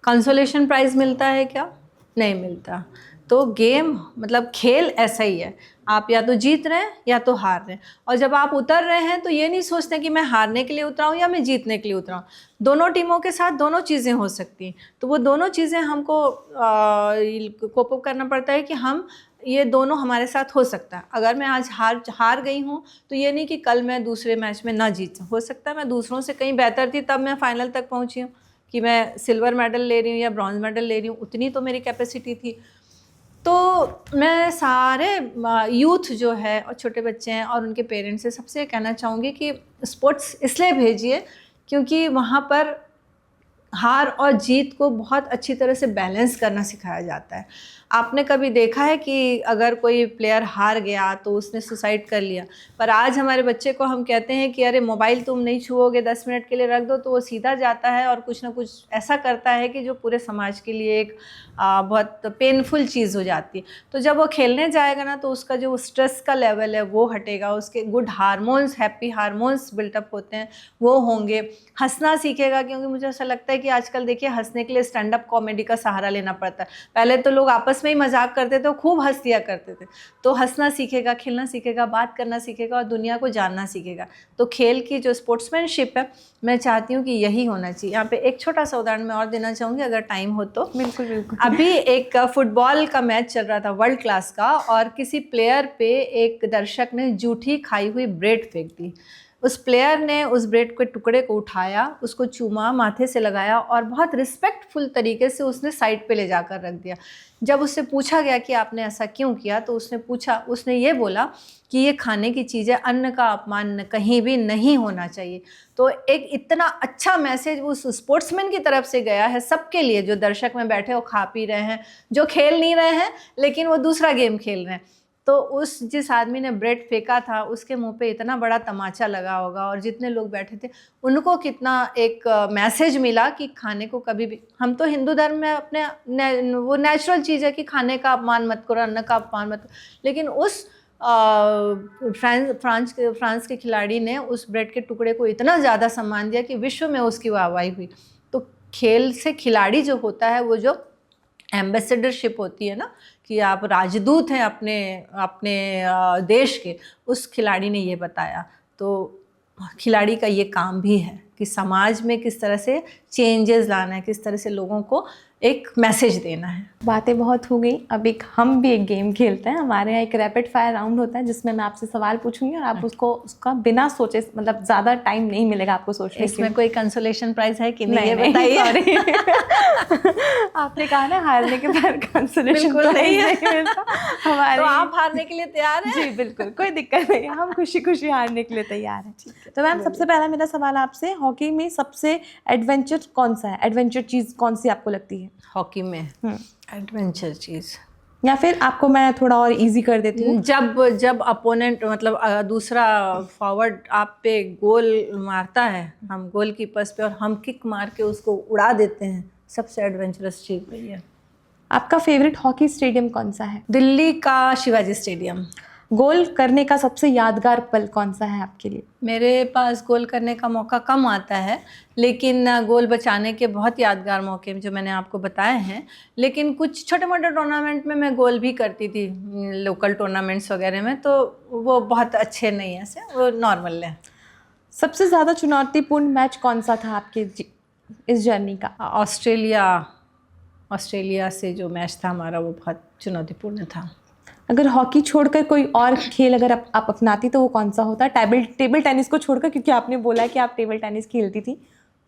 कंसोलेशन प्राइज़ मिलता है क्या? नहीं मिलता। तो गेम मतलब खेल ऐसा ही है, आप या तो जीत रहे हैं या तो हार रहे हैं। और जब आप उतर रहे हैं तो ये नहीं सोचते कि मैं हारने के लिए उतरा हूँ या मैं जीतने के लिए उतरा हूँ। दोनों टीमों के साथ दोनों चीज़ें हो सकती हैं, तो वो दोनों चीज़ें हमको कोप अप करना पड़ता है कि हम ये दोनों हमारे साथ हो सकता है। अगर मैं आज हार गई हूँ तो ये नहीं कि कल मैं दूसरे मैच में ना जीत सकूँ। हो सकता है मैं दूसरों से कहीं बेहतर थी तब मैं फाइनल तक पहुँची हूँ, कि मैं सिल्वर मेडल ले रही हूँ या ब्रॉन्ज मेडल ले रही हूँ, उतनी तो मेरी कैपेसिटी थी। तो मैं सारे यूथ जो है और छोटे बच्चे हैं और उनके पेरेंट्स से सबसे कहना चाहूँगी कि स्पोर्ट्स इसलिए भेजिए क्योंकि वहाँ पर हार और जीत को बहुत अच्छी तरह से बैलेंस करना सिखाया जाता है। आपने कभी देखा है कि अगर कोई प्लेयर हार गया तो उसने सुसाइड कर लिया, पर आज हमारे बच्चे को हम कहते हैं कि अरे मोबाइल तुम नहीं छुओगे, 10 मिनट के लिए रख दो, तो वो सीधा जाता है और कुछ ना कुछ ऐसा करता है कि जो पूरे समाज के लिए एक बहुत पेनफुल चीज़ हो जाती है। तो जब वो खेलने जाएगा ना तो उसका जो स्ट्रेस का लेवल है वो हटेगा, उसके good hormones, happy hormones built up होते हैं वो होंगे, हंसना सीखेगा। क्योंकि मुझे ऐसा लगता है कि आजकल देखिए हंसने के लिए स्टैंड अप कॉमेडी का सहारा लेना पड़ता है। पहले तो लोग आपस में ही मजाक करते थे, खूब हंस दिया करते थे। तो हंसना सीखेगा, खेलना सीखेगा, बात करना सीखेगा और दुनिया को जानना सीखेगा। तो खेल की जो स्पोर्ट्समैनशिप है, मैं चाहती हूँ कि यही होना चाहिए। यहाँ पे एक छोटा सा उदाहरण मैं और देना चाहूँगी अगर टाइम हो तो। बिल्कुल बिल्कुल। अभी एक फुटबॉल का मैच चल रहा था वर्ल्ड क्लास का, और किसी प्लेयर पे एक दर्शक ने जूठी खाई हुई ब्रेड फेंक दी। उस प्लेयर ने उस ब्रेड के टुकड़े को उठाया, उसको चूमा, माथे से लगाया और बहुत रिस्पेक्टफुल तरीके से उसने साइड पे ले जाकर रख दिया। जब उससे पूछा गया कि आपने ऐसा क्यों किया, तो उसने ये बोला कि ये खाने की चीज़ है, अन्न का अपमान कहीं भी नहीं होना चाहिए। तो एक इतना अच्छा मैसेज उस स्पोर्ट्समैन की तरफ से गया है सबके लिए, जो दर्शक में बैठे वो खा पी रहे हैं, जो खेल नहीं रहे हैं लेकिन वो दूसरा गेम खेल रहे हैं। तो जिस आदमी ने ब्रेड फेंका था उसके मुंह पे इतना बड़ा तमाचा लगा होगा, और जितने लोग बैठे थे उनको कितना एक मैसेज मिला कि खाने को कभी भी, हम तो हिंदू धर्म में अपने वो नेचुरल चीज़ है कि खाने का अपमान मत करो, अन्न का अपमान मत करो, लेकिन उस फ्रांस के खिलाड़ी ने उस ब्रेड के टुकड़े को इतना ज़्यादा सम्मान दिया कि विश्व में उसकी वाहवाही हुई। तो खेल से खिलाड़ी जो होता है, वो जो एम्बेसडरशिप होती है ना, कि आप राजदूत हैं अपने अपने देश के, उस खिलाड़ी ने ये बताया। तो खिलाड़ी का ये काम भी है कि समाज में किस तरह से चेंजेस लाना है, किस तरह से लोगों को एक मैसेज देना है। बातें बहुत हो गई, अब हम भी एक गेम खेलते हैं। हमारे यहाँ एक रैपिड फायर राउंड होता है जिसमें मैं आपसे सवाल पूछूंगी और आप उसका बिना सोचे, मतलब ज़्यादा टाइम नहीं मिलेगा आपको सोचने। इसमें कोई कंसोलेशन प्राइज है कि नहीं, ये बताइए। आपने कहा ना हारने के बाद कंसोलेशन नहीं मिलता हमारे। तो आप हारने के लिए तैयार हैं? जी बिल्कुल, कोई दिक्कत नहीं, हम खुशी खुशी हारने के लिए तैयार हैं। तो मैम सबसे पहला मेरा सवाल आपसे, हॉकी में सबसे एडवेंचर कौन सा है, एडवेंचर चीज़ कौन सी आपको लगती है हॉकी में? एडवेंचर चीज़, या फिर आपको मैं थोड़ा और इजी कर देती हूँ। जब अपोनेंट मतलब दूसरा फॉरवर्ड आप पे गोल मारता है, हम गोल कीपर्स पे, और हम किक मार के उसको उड़ा देते हैं, सबसे एडवेंचरस चीज़ वही है। आपका फेवरेट हॉकी स्टेडियम कौन सा है? दिल्ली का शिवाजी स्टेडियम। गोल करने का सबसे यादगार पल कौन सा है आपके लिए? मेरे पास गोल करने का मौका कम आता है, लेकिन गोल बचाने के बहुत यादगार मौके जो मैंने आपको बताए हैं। लेकिन कुछ छोटे मोटे टूर्नामेंट में मैं गोल भी करती थी, लोकल टूर्नामेंट्स वगैरह में, तो वो बहुत अच्छे नहीं हैं, ऐसे वो नॉर्मल है। सबसे ज़्यादा चुनौतीपूर्ण मैच कौन सा था आपके इस जर्नी का? ऑस्ट्रेलिया से जो मैच था हमारा, वो बहुत चुनौतीपूर्ण था। अगर हॉकी छोड़कर कोई और खेल अगर आप अपनाती तो वो कौन सा होता? टेबल टेनिस को छोड़कर, क्योंकि आपने बोला कि आप टेबल टेनिस खेलती थी,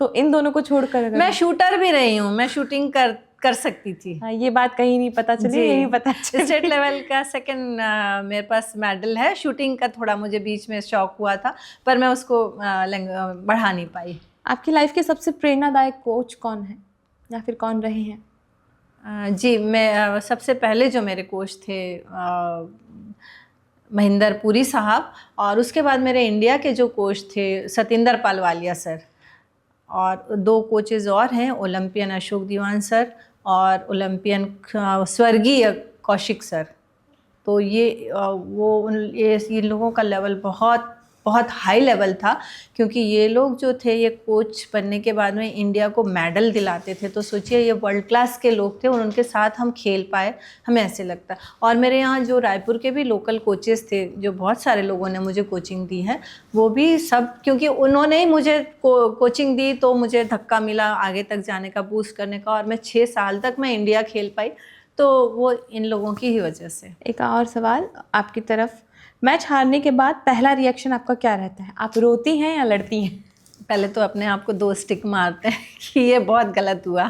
तो इन दोनों को छोड़कर अगर... मैं शूटर भी रही हूँ, मैं शूटिंग कर सकती थी। हाँ, ये बात कहीं नहीं पता चली, यही पता चली। स्टेट लेवल का सेकंड मेरे पास मेडल है। शूटिंग का थोड़ा मुझे बीच में शौक हुआ था, पर मैं उसको बढ़ा नहीं पाई। आपकी लाइफ के सबसे प्रेरणादायक कोच कौन है या फिर कौन रहे हैं? जी, मैं सबसे पहले जो मेरे कोच थे महेंद्र पुरी साहब, और उसके बाद मेरे इंडिया के जो कोच थे सतिंदर पालवालिया सर, और 2 कोचेज़ और हैं, ओलंपियन अशोक दीवान सर और ओलंपियन स्वर्गीय कौशिक सर। तो ये इन लोगों का लेवल बहुत बहुत हाई लेवल था, क्योंकि ये लोग जो थे ये कोच बनने के बाद में इंडिया को मेडल दिलाते थे। तो सोचिए ये वर्ल्ड क्लास के लोग थे और उनके साथ हम खेल पाए, हमें ऐसे लगता है। और मेरे यहाँ जो रायपुर के भी लोकल कोचेस थे, जो बहुत सारे लोगों ने मुझे कोचिंग दी है, वो भी सब, क्योंकि उन्होंने ही मुझे कोचिंग दी तो मुझे धक्का मिला आगे तक जाने का, बूस्ट करने का, और मैं 6 साल तक मैं इंडिया खेल पाई, तो वो इन लोगों की ही वजह से। एक और सवाल आपकी तरफ, मैच हारने के बाद पहला रिएक्शन आपका क्या रहता है? आप रोती हैं या लड़ती हैं? पहले तो अपने आप को 2 स्टिक मारते हैं कि ये बहुत गलत हुआ,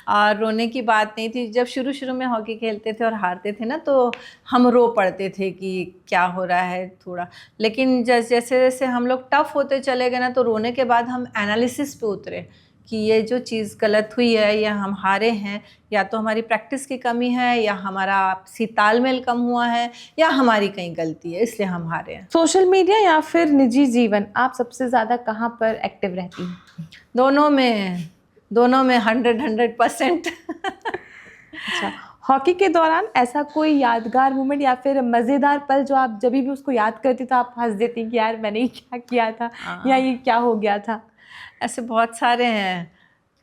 और रोने की बात नहीं थी। जब शुरू शुरू में हॉकी खेलते थे और हारते थे ना, तो हम रो पड़ते थे कि क्या हो रहा है थोड़ा, लेकिन जैसे जैसे हम लोग टफ होते चले गए ना, तो रोने के बाद हम एनालिसिस पे उतरे कि ये जो चीज़ गलत हुई है या हम हारे हैं, या तो हमारी प्रैक्टिस की कमी है, या हमारा आपसी तालमेल कम हुआ है, या हमारी कहीं गलती है, इसलिए हम हारे हैं। सोशल मीडिया या फिर निजी जीवन, आप सबसे ज़्यादा कहाँ पर एक्टिव रहती हैं? दोनों में 100% अच्छा, हॉकी के दौरान ऐसा कोई यादगार मोमेंट या फिर मज़ेदार पल जो आप जब भी उसको याद करती तो आप हंस देती कि यार मैंने ये क्या किया था या ये क्या हो गया था? ऐसे बहुत सारे हैं,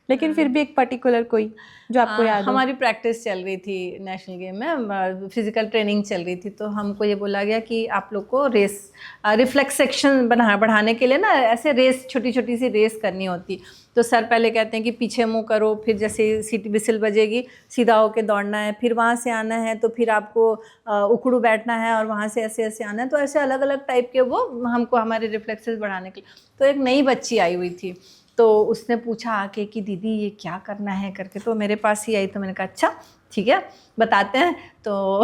लेकिन फिर भी एक पर्टिकुलर कोई जो आपको याद हो? हमारी प्रैक्टिस चल रही थी नेशनल गेम में, फिजिकल ट्रेनिंग चल रही थी, तो हमको ये बोला गया कि आप लोग को रेस रिफ्लेक्स सेक्शन बढ़ाने के लिए ना ऐसे रेस, छोटी छोटी सी रेस करनी होती। तो सर पहले कहते हैं कि पीछे मुंह करो, फिर जैसे सीटी विसिल बजेगी सीधा होके दौड़ना है, फिर वहाँ से आना है तो फिर आपको उकड़ू बैठना है, और वहाँ से ऐसे ऐसे आना है। तो ऐसे अलग अलग टाइप के वो हमको हमारे रिफ्लेक्सेस बढ़ाने के लिए। तो एक नई बच्ची आई हुई थी, तो उसने पूछा आके कि दीदी ये क्या करना है करके, तो मेरे पास ही आई। तो मैंने कहा अच्छा ठीक है बताते हैं। तो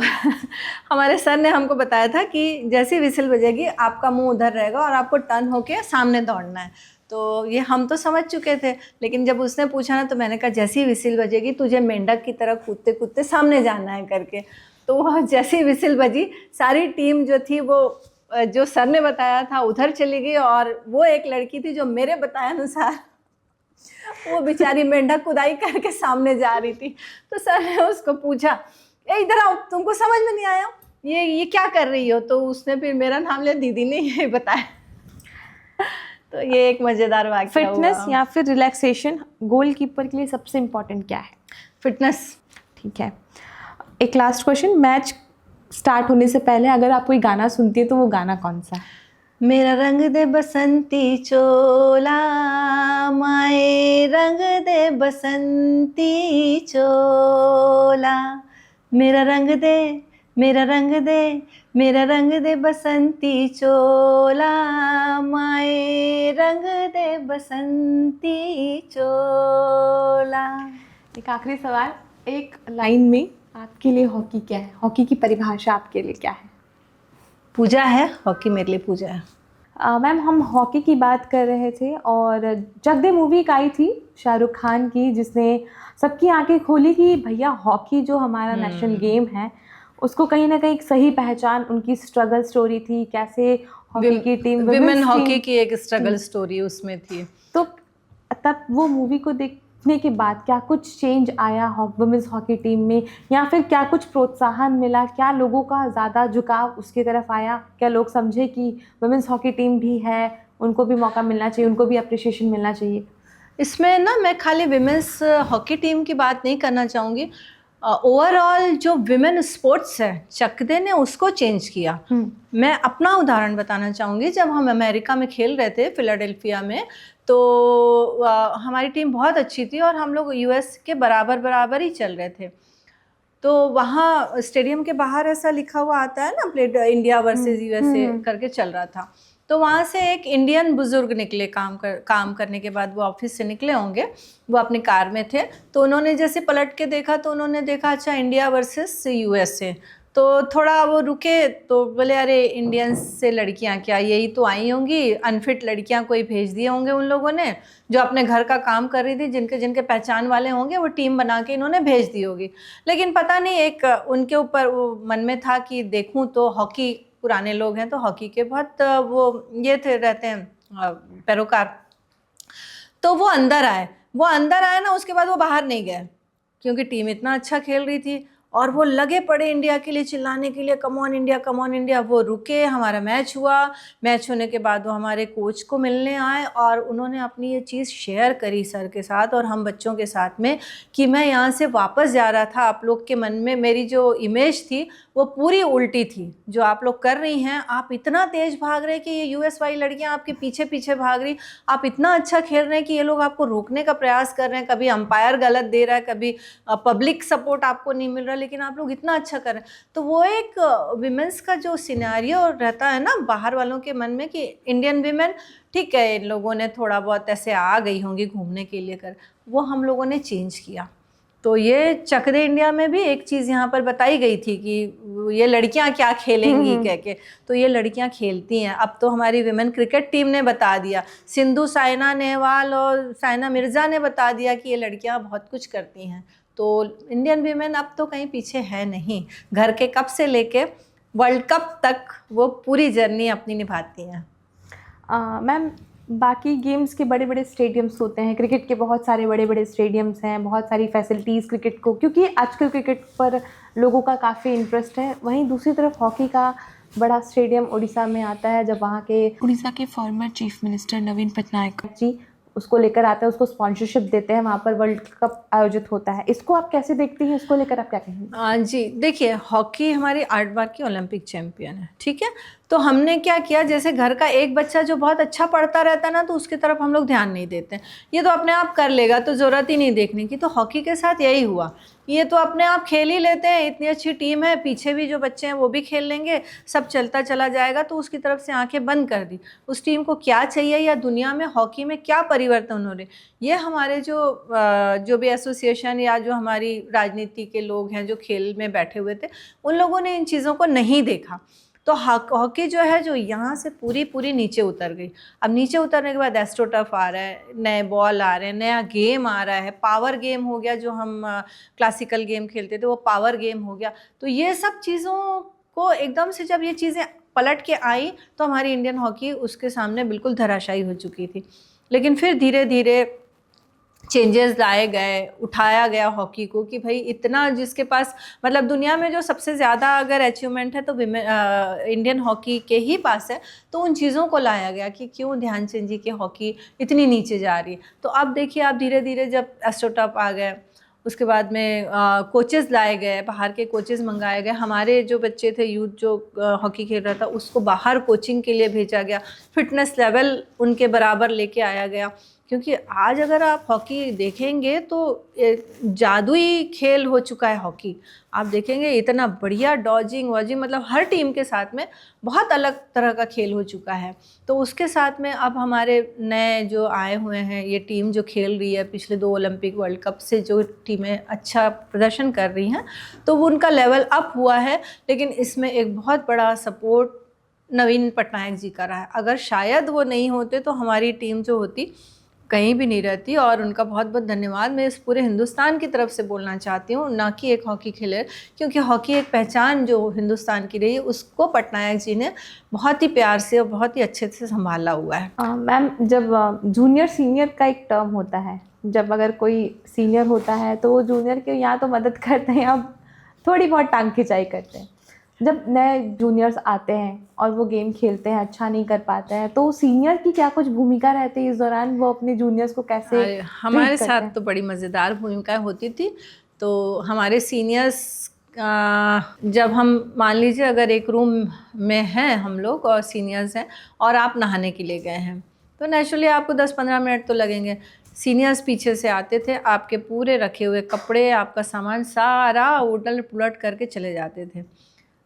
हमारे सर ने हमको बताया था कि जैसे विसिल बजेगी आपका मुंह उधर रहेगा और आपको टर्न होके सामने दौड़ना है। तो ये हम तो समझ चुके थे, लेकिन जब उसने पूछा ना, तो मैंने कहा जैसी विसिल बजेगी तुझे मेंढक की तरह कूदते कूदते सामने जाना है करके। तो वह जैसी विसिल बजी, सारी टीम जो थी वो जो सर ने बताया था उधर चली गई, और वो एक लड़की थी जो मेरे बताए अनुसार वो बेचारी मेंढक खुदाई करके सामने जा रही थी। तो सर ने उसको पूछा, ए इधर आओ, तुमको समझ में नहीं आया ये क्या कर रही हो? तो उसने फिर मेरा नाम लिया, दीदी ने ये बताया। तो ये एक मज़ेदार वाक़या हुआ। फिटनेस या फिर रिलैक्सेशन गोलकीपर के लिए सबसे इम्पोर्टेंट क्या है? फिटनेस। ठीक है, एक लास्ट क्वेश्चन, मैच स्टार्ट होने से पहले अगर आप कोई गाना सुनती है तो वो गाना कौन सा है? मेरा रंग दे बसंती चोला, माए रंग दे बसंती चोला, मेरा रंग दे, मेरा रंग दे, मेरा रंग दे बसंती चोला, माए रंग दे बसंती चोला। एक आखिरी सवाल, एक लाइन में आपके लिए हॉकी क्या है? हॉकी की परिभाषा आपके लिए क्या है? पूजा है, हॉकी मेरे लिए पूजा है। मैम हम हॉकी की बात कर रहे थे और जग दे मूवी एक आई थी शाहरुख खान की, जिसने सबकी आंखें खोली कि भैया हॉकी जो हमारा नेशनल गेम है उसको कहीं ना कहीं एक सही पहचान, उनकी स्ट्रगल स्टोरी थी, कैसे हॉकी की टीम, विमेन हॉकी की एक स्ट्रगल स्टोरी उसमें थी। तो तब वो मूवी को देखने के बाद क्या कुछ चेंज आया वुमेन्स हॉकी टीम में, या फिर क्या कुछ प्रोत्साहन मिला? क्या लोगों का ज़्यादा झुकाव उसकी तरफ आया? क्या लोग समझे कि वुमेन्स हॉकी टीम भी है, उनको भी मौका मिलना चाहिए, उनको भी अप्रिशिएशन मिलना चाहिए? इसमें ना मैं खाली विमेन्स हॉकी टीम की बात नहीं करना चाहूँगी, ओवरऑल जो विमेन स्पोर्ट्स है चकदे ने उसको चेंज किया। मैं अपना उदाहरण बताना चाहूँगी। जब हम अमेरिका में खेल रहे थे फिलाडेल्फिया में, तो हमारी टीम बहुत अच्छी थी और हम लोग यूएस के बराबर ही चल रहे थे। तो वहाँ स्टेडियम के बाहर ऐसा लिखा हुआ आता है ना, प्लेट इंडिया वर्सेस यूएसए करके चल रहा था। तो वहाँ से एक इंडियन बुजुर्ग निकले, काम करने के बाद वो ऑफिस से निकले होंगे, वो अपनी कार में थे। तो उन्होंने जैसे पलट के देखा तो उन्होंने देखा अच्छा इंडिया वर्सेस यूएसए। तो थोड़ा वो रुके, तो बोले अरे इंडियंस से लड़कियां क्या, यही तो आई होंगी, अनफिट लड़कियां कोई भेज दिए होंगे उन लोगों ने जो अपने घर का काम कर रही थी, जिनके पहचान वाले होंगे वो टीम बना के इन्होंने भेज दी होगी। लेकिन पता नहीं एक उनके ऊपर वो मन में था कि देखूं तो हॉकी, पुराने लोग हैं तो हॉकी के बहुत वो ये थे रहते हैं पैरोकार। तो वो अंदर आए ना, उसके बाद वो बाहर नहीं गए, क्योंकि टीम इतना अच्छा खेल रही थी और वो लगे पड़े इंडिया के लिए चिल्लाने के लिए, come on India, come on India. वो रुके, हमारा मैच हुआ, मैच होने के बाद वो हमारे कोच को मिलने आए और उन्होंने अपनी ये चीज़ शेयर करी सर के साथ और हम बच्चों के साथ में, कि मैं यहाँ से वापस जा रहा था, आप लोग के मन में मेरी जो इमेज थी वो पूरी उल्टी थी। जो आप लोग कर रही हैं, आप इतना तेज़ भाग रहे हैं कि ये यूएस वाली लड़कियाँ आपके पीछे पीछे भाग रही, आप इतना अच्छा खेल रहे हैं कि ये लोग आपको रोकने का प्रयास कर रहे हैं, कभी अंपायर गलत दे रहा है, कभी पब्लिक सपोर्ट आपको नहीं मिल रहा, लेकिन आप लोग इतना अच्छा कर रहे हैं। तो वो एक विमेंस का जो सिनेरियो रहता है ना बाहर वालों के मन में, कि इंडियन विमेन ठीक है, इन लोगों ने थोड़ा बहुत ऐसे आ गई होंगी घूमने के लिए कर, वो हम लोगों ने चेंज किया। तो ये चक दे इंडिया में भी एक चीज़ यहाँ पर बताई गई थी कि ये लड़कियाँ क्या खेलेंगी कह के, तो ये लड़कियाँ खेलती हैं। अब तो हमारी विमेन क्रिकेट टीम ने बता दिया, सिंधु, साइना नेहवाल और साइना मिर्ज़ा ने बता दिया कि ये लड़कियाँ बहुत कुछ करती हैं। तो इंडियन वीमेन अब तो कहीं पीछे है नहीं, घर के कप से लेके वर्ल्ड कप तक वो पूरी जर्नी अपनी निभाती हैं। मैम, बाकी गेम्स के बड़े बड़े स्टेडियम्स होते हैं, क्रिकेट के बहुत सारे बड़े बड़े स्टेडियम्स हैं, बहुत सारी फैसिलिटीज़ क्रिकेट को, क्योंकि आजकल क्रिकेट पर लोगों का काफ़ी इंटरेस्ट है। वहीं दूसरी तरफ हॉकी का बड़ा स्टेडियम उड़ीसा में आता है, जब वहाँ के उड़ीसा के फॉर्मर चीफ मिनिस्टर नवीन पटनायक जी उसको लेकर आते हैं, उसको स्पॉन्सरशिप देते हैं, वहाँ पर वर्ल्ड कप आयोजित होता है। इसको आप कैसे देखती हैं, इसको लेकर आप क्या कहेंगे? जी देखिए, हॉकी हमारी 8 बार की ओलंपिक चैंपियन है, ठीक है। तो हमने क्या किया, जैसे घर का एक बच्चा जो बहुत अच्छा पढ़ता रहता है ना, तो उसकी तरफ हम लोग ध्यान नहीं देते, ये तो अपने आप कर लेगा, तो ज़रूरत ही नहीं देखने की। तो हॉकी के साथ यही हुआ, ये तो अपने आप खेल ही लेते हैं, इतनी अच्छी टीम है, पीछे भी जो बच्चे हैं वो भी खेल लेंगे, सब चलता चला जाएगा। तो उसकी तरफ से आंखें बंद कर दी। उस टीम को क्या चाहिए या दुनिया में हॉकी में क्या परिवर्तन हो रहे, ये हमारे जो भी एसोसिएशन या जो हमारी राजनीति के लोग हैं जो खेल में बैठे हुए थे, उन लोगों ने इन चीज़ों को नहीं देखा। तो हॉकी जो है, जो यहाँ से पूरी नीचे उतर गई। अब नीचे उतरने के बाद एस्ट्रोटर्फ आ रहा है, नए बॉल आ रहे हैं, नया गेम आ रहा है, पावर गेम हो गया, जो हम क्लासिकल गेम खेलते थे वो पावर गेम हो गया। तो ये सब चीज़ों को एकदम से जब ये चीज़ें पलट के आई, तो हमारी इंडियन हॉकी उसके सामने बिल्कुल धराशायी हो चुकी थी। लेकिन फिर धीरे धीरे चेंजेस लाए गए, उठाया गया हॉकी को, कि भाई इतना जिसके पास, मतलब दुनिया में जो सबसे ज़्यादा अगर अचीवमेंट है तो इंडियन हॉकी के ही पास है। तो उन चीज़ों को लाया गया कि क्यों ध्यानचंद जी की हॉकी इतनी नीचे जा रही है। तो अब देखिए, आप धीरे धीरे जब एस्ट्रोटर्फ आ गए, उसके बाद में कोचेज़ लाए गए, बाहर के कोचेज़ मंगाए गए, हमारे जो बच्चे थे, यूथ जो हॉकी खेल रहा था, उसको बाहर कोचिंग के लिए भेजा गया, फिटनेस लेवल उनके बराबर लेके आया गया। क्योंकि आज अगर आप हॉकी देखेंगे तो जादुई खेल हो चुका है हॉकी। आप देखेंगे इतना बढ़िया डॉजिंग वॉजिंग, मतलब हर टीम के साथ में बहुत अलग तरह का खेल हो चुका है। तो उसके साथ में अब हमारे नए जो आए हुए हैं, ये टीम जो खेल रही है, पिछले 2 ओलंपिक वर्ल्ड कप से जो टीमें अच्छा प्रदर्शन कर रही हैं, तो वो उनका लेवल अप हुआ है। लेकिन इसमें एक बहुत बड़ा सपोर्ट नवीन पटनायक जी का रहा है। अगर शायद वो नहीं होते तो हमारी टीम जो होती कहीं भी नहीं रहती। और उनका बहुत बहुत धन्यवाद मैं इस पूरे हिंदुस्तान की तरफ से बोलना चाहती हूँ, ना कि एक हॉकी खेलर, क्योंकि हॉकी एक पहचान जो हिंदुस्तान की रही, उसको पटनायक जी ने बहुत ही प्यार से और बहुत ही अच्छे से संभाला हुआ है। मैम, जब जूनियर सीनियर का एक टर्म होता है, जब अगर कोई सीनियर होता है तो वो जूनियर के यहाँ तो मदद करते हैं, अब थोड़ी बहुत टांग खिंचाई करते हैं। जब नए जूनियर्स आते हैं और वो गेम खेलते हैं, अच्छा नहीं कर पाते हैं, तो सीनियर की क्या कुछ भूमिका रहती है इस दौरान, वो अपने जूनियर्स को कैसे? हमारे साथ तो बड़ी मज़ेदार भूमिकाएं होती थी। तो हमारे सीनियर्स, जब हम मान लीजिए अगर एक रूम में हैं हम लोग और सीनियर्स हैं और आप नहाने के लिए गए हैं, तो नेचुरली आपको 10-15 मिनट तो लगेंगे। सीनियर्स पीछे से आते थे, आपके पूरे रखे हुए कपड़े, आपका सामान सारा उलट पुलट करके चले जाते थे।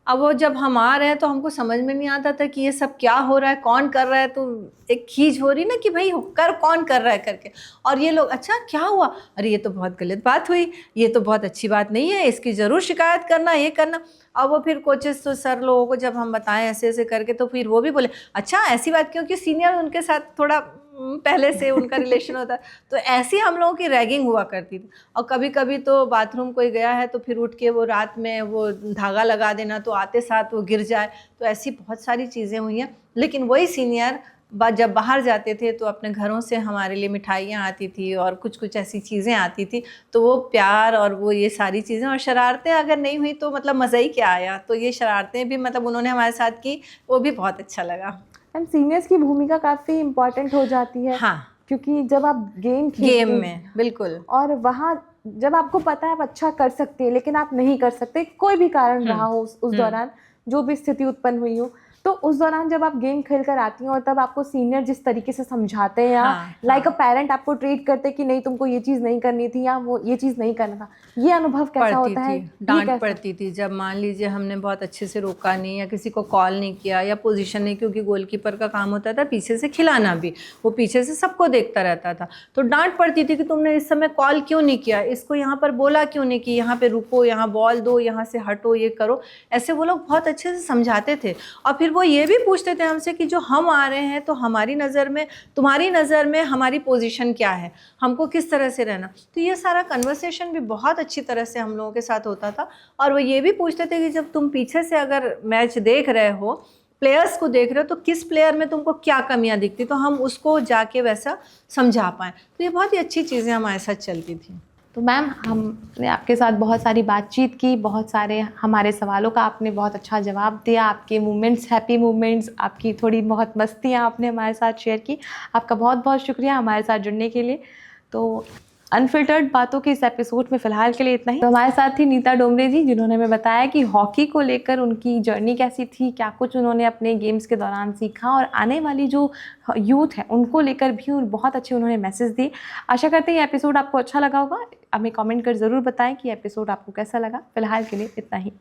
अब वो जब हम आ रहे हैं तो हमको समझ में नहीं आता था कि ये सब क्या हो रहा है, कौन कर रहा है। तो एक खींच हो रही ना कि भाई कौन कर रहा है करके। और ये लोग, अच्छा क्या हुआ, अरे ये तो बहुत गलत बात हुई, ये तो बहुत अच्छी बात नहीं है, इसकी ज़रूर शिकायत करना, ये करना। और वो फिर कोचेस तो सर लोगों को जब हम बताएं ऐसे ऐसे करके, तो फिर वो भी बोले अच्छा ऐसी बात, क्योंकि सीनियर उनके साथ थोड़ा पहले से उनका रिलेशन होता है। तो ऐसी हम लोगों की रैगिंग हुआ करती थी। और कभी कभी तो बाथरूम कोई गया है तो फिर उठ के वो रात में वो धागा लगा देना, तो आते साथ वो गिर जाए। तो ऐसी बहुत सारी चीज़ें हुई हैं। लेकिन वही सीनियर जब बाहर जाते थे तो अपने घरों से हमारे लिए मिठाइयाँ आती थी और कुछ कुछ ऐसी चीज़ें आती थी, तो वो प्यार और वो ये सारी चीज़ें और शरारतें अगर नहीं हुई तो मतलब मज़ा ही क्या आया। तो ये शरारतें भी मतलब उन्होंने हमारे साथ की, वो भी बहुत अच्छा लगा। मैम सीनियर्स की भूमिका काफ़ी इम्पोर्टेंट हो जाती है। हाँ, क्योंकि जब आप गेम गेम में बिल्कुल। और वहाँ जब आपको पता है आप अच्छा कर सकते हैं लेकिन आप नहीं कर सकते, कोई भी कारण रहा हो उस दौरान, जो भी स्थिति उत्पन्न हुई हो, तो उस दौरान जब आप गेम खेल कर आती हैं और तब आपको सीनियर जिस तरीके से समझाते हैं या लाइक अ पेरेंट आपको ट्रीट करते हैं कि नहीं तुमको ये चीज़ नहीं करनी थी या वो ये चीज़ नहीं करना था, ये अनुभव कैसा होता है? डांट पड़ती थी जब मान लीजिए हमने बहुत अच्छे से रोका नहीं या किसी को कॉल नहीं किया या पोजीशन नहीं, क्योंकि गोलकीपर का काम होता था पीछे से खिलाना भी, वो पीछे से सबको देखता रहता था, तो डांट पड़ती थी कि तुमने इस समय कॉल क्यों नहीं किया, इसको यहाँ पर बोला क्यों नहीं कि यहाँ पे रुको, यहाँ बॉल दो, यहाँ से हटो, ये करो। ऐसे वो लोग बहुत अच्छे से समझाते थे और फिर वो ये भी पूछते थे हमसे कि जो हम आ रहे हैं तो हमारी नज़र में, तुम्हारी नज़र में हमारी पोजीशन क्या है, हमको किस तरह से रहना। तो ये सारा कन्वर्सेशन भी बहुत अच्छी तरह से हम लोगों के साथ होता था। और वो ये भी पूछते थे कि जब तुम पीछे से अगर मैच देख रहे हो, प्लेयर्स को देख रहे हो, तो किस प्लेयर में तुमको क्या कमियां दिखती, तो हम उसको जाके वैसा समझा पाएँ। तो ये बहुत ही अच्छी चीज़ें हमारे साथ चलती थी। तो मैम हमने आपके साथ बहुत सारी बातचीत की, बहुत सारे हमारे सवालों का आपने बहुत अच्छा जवाब दिया, आपके मोमेंट्स, हैप्पी मोमेंट्स, आपकी थोड़ी बहुत मस्तियाँ आपने हमारे साथ शेयर की। आपका बहुत बहुत शुक्रिया हमारे साथ जुड़ने के लिए। तो अनफिल्टर्ड बातों के इस एपिसोड में फ़िलहाल के लिए इतना ही। तो हमारे साथ थी नीता डोमरे जी, जिन्होंने हमें बताया कि हॉकी को लेकर उनकी जर्नी कैसी थी, क्या कुछ उन्होंने अपने गेम्स के दौरान सीखा और आने वाली जो यूथ है उनको लेकर भी बहुत अच्छे उन्होंने मैसेज दिए। आशा करते हैं ये एपिसोड आपको अच्छा लगा होगा। हमें कमेंट कर ज़रूर बताएं कि एपिसोड आपको कैसा लगा। फ़िलहाल के लिए इतना ही।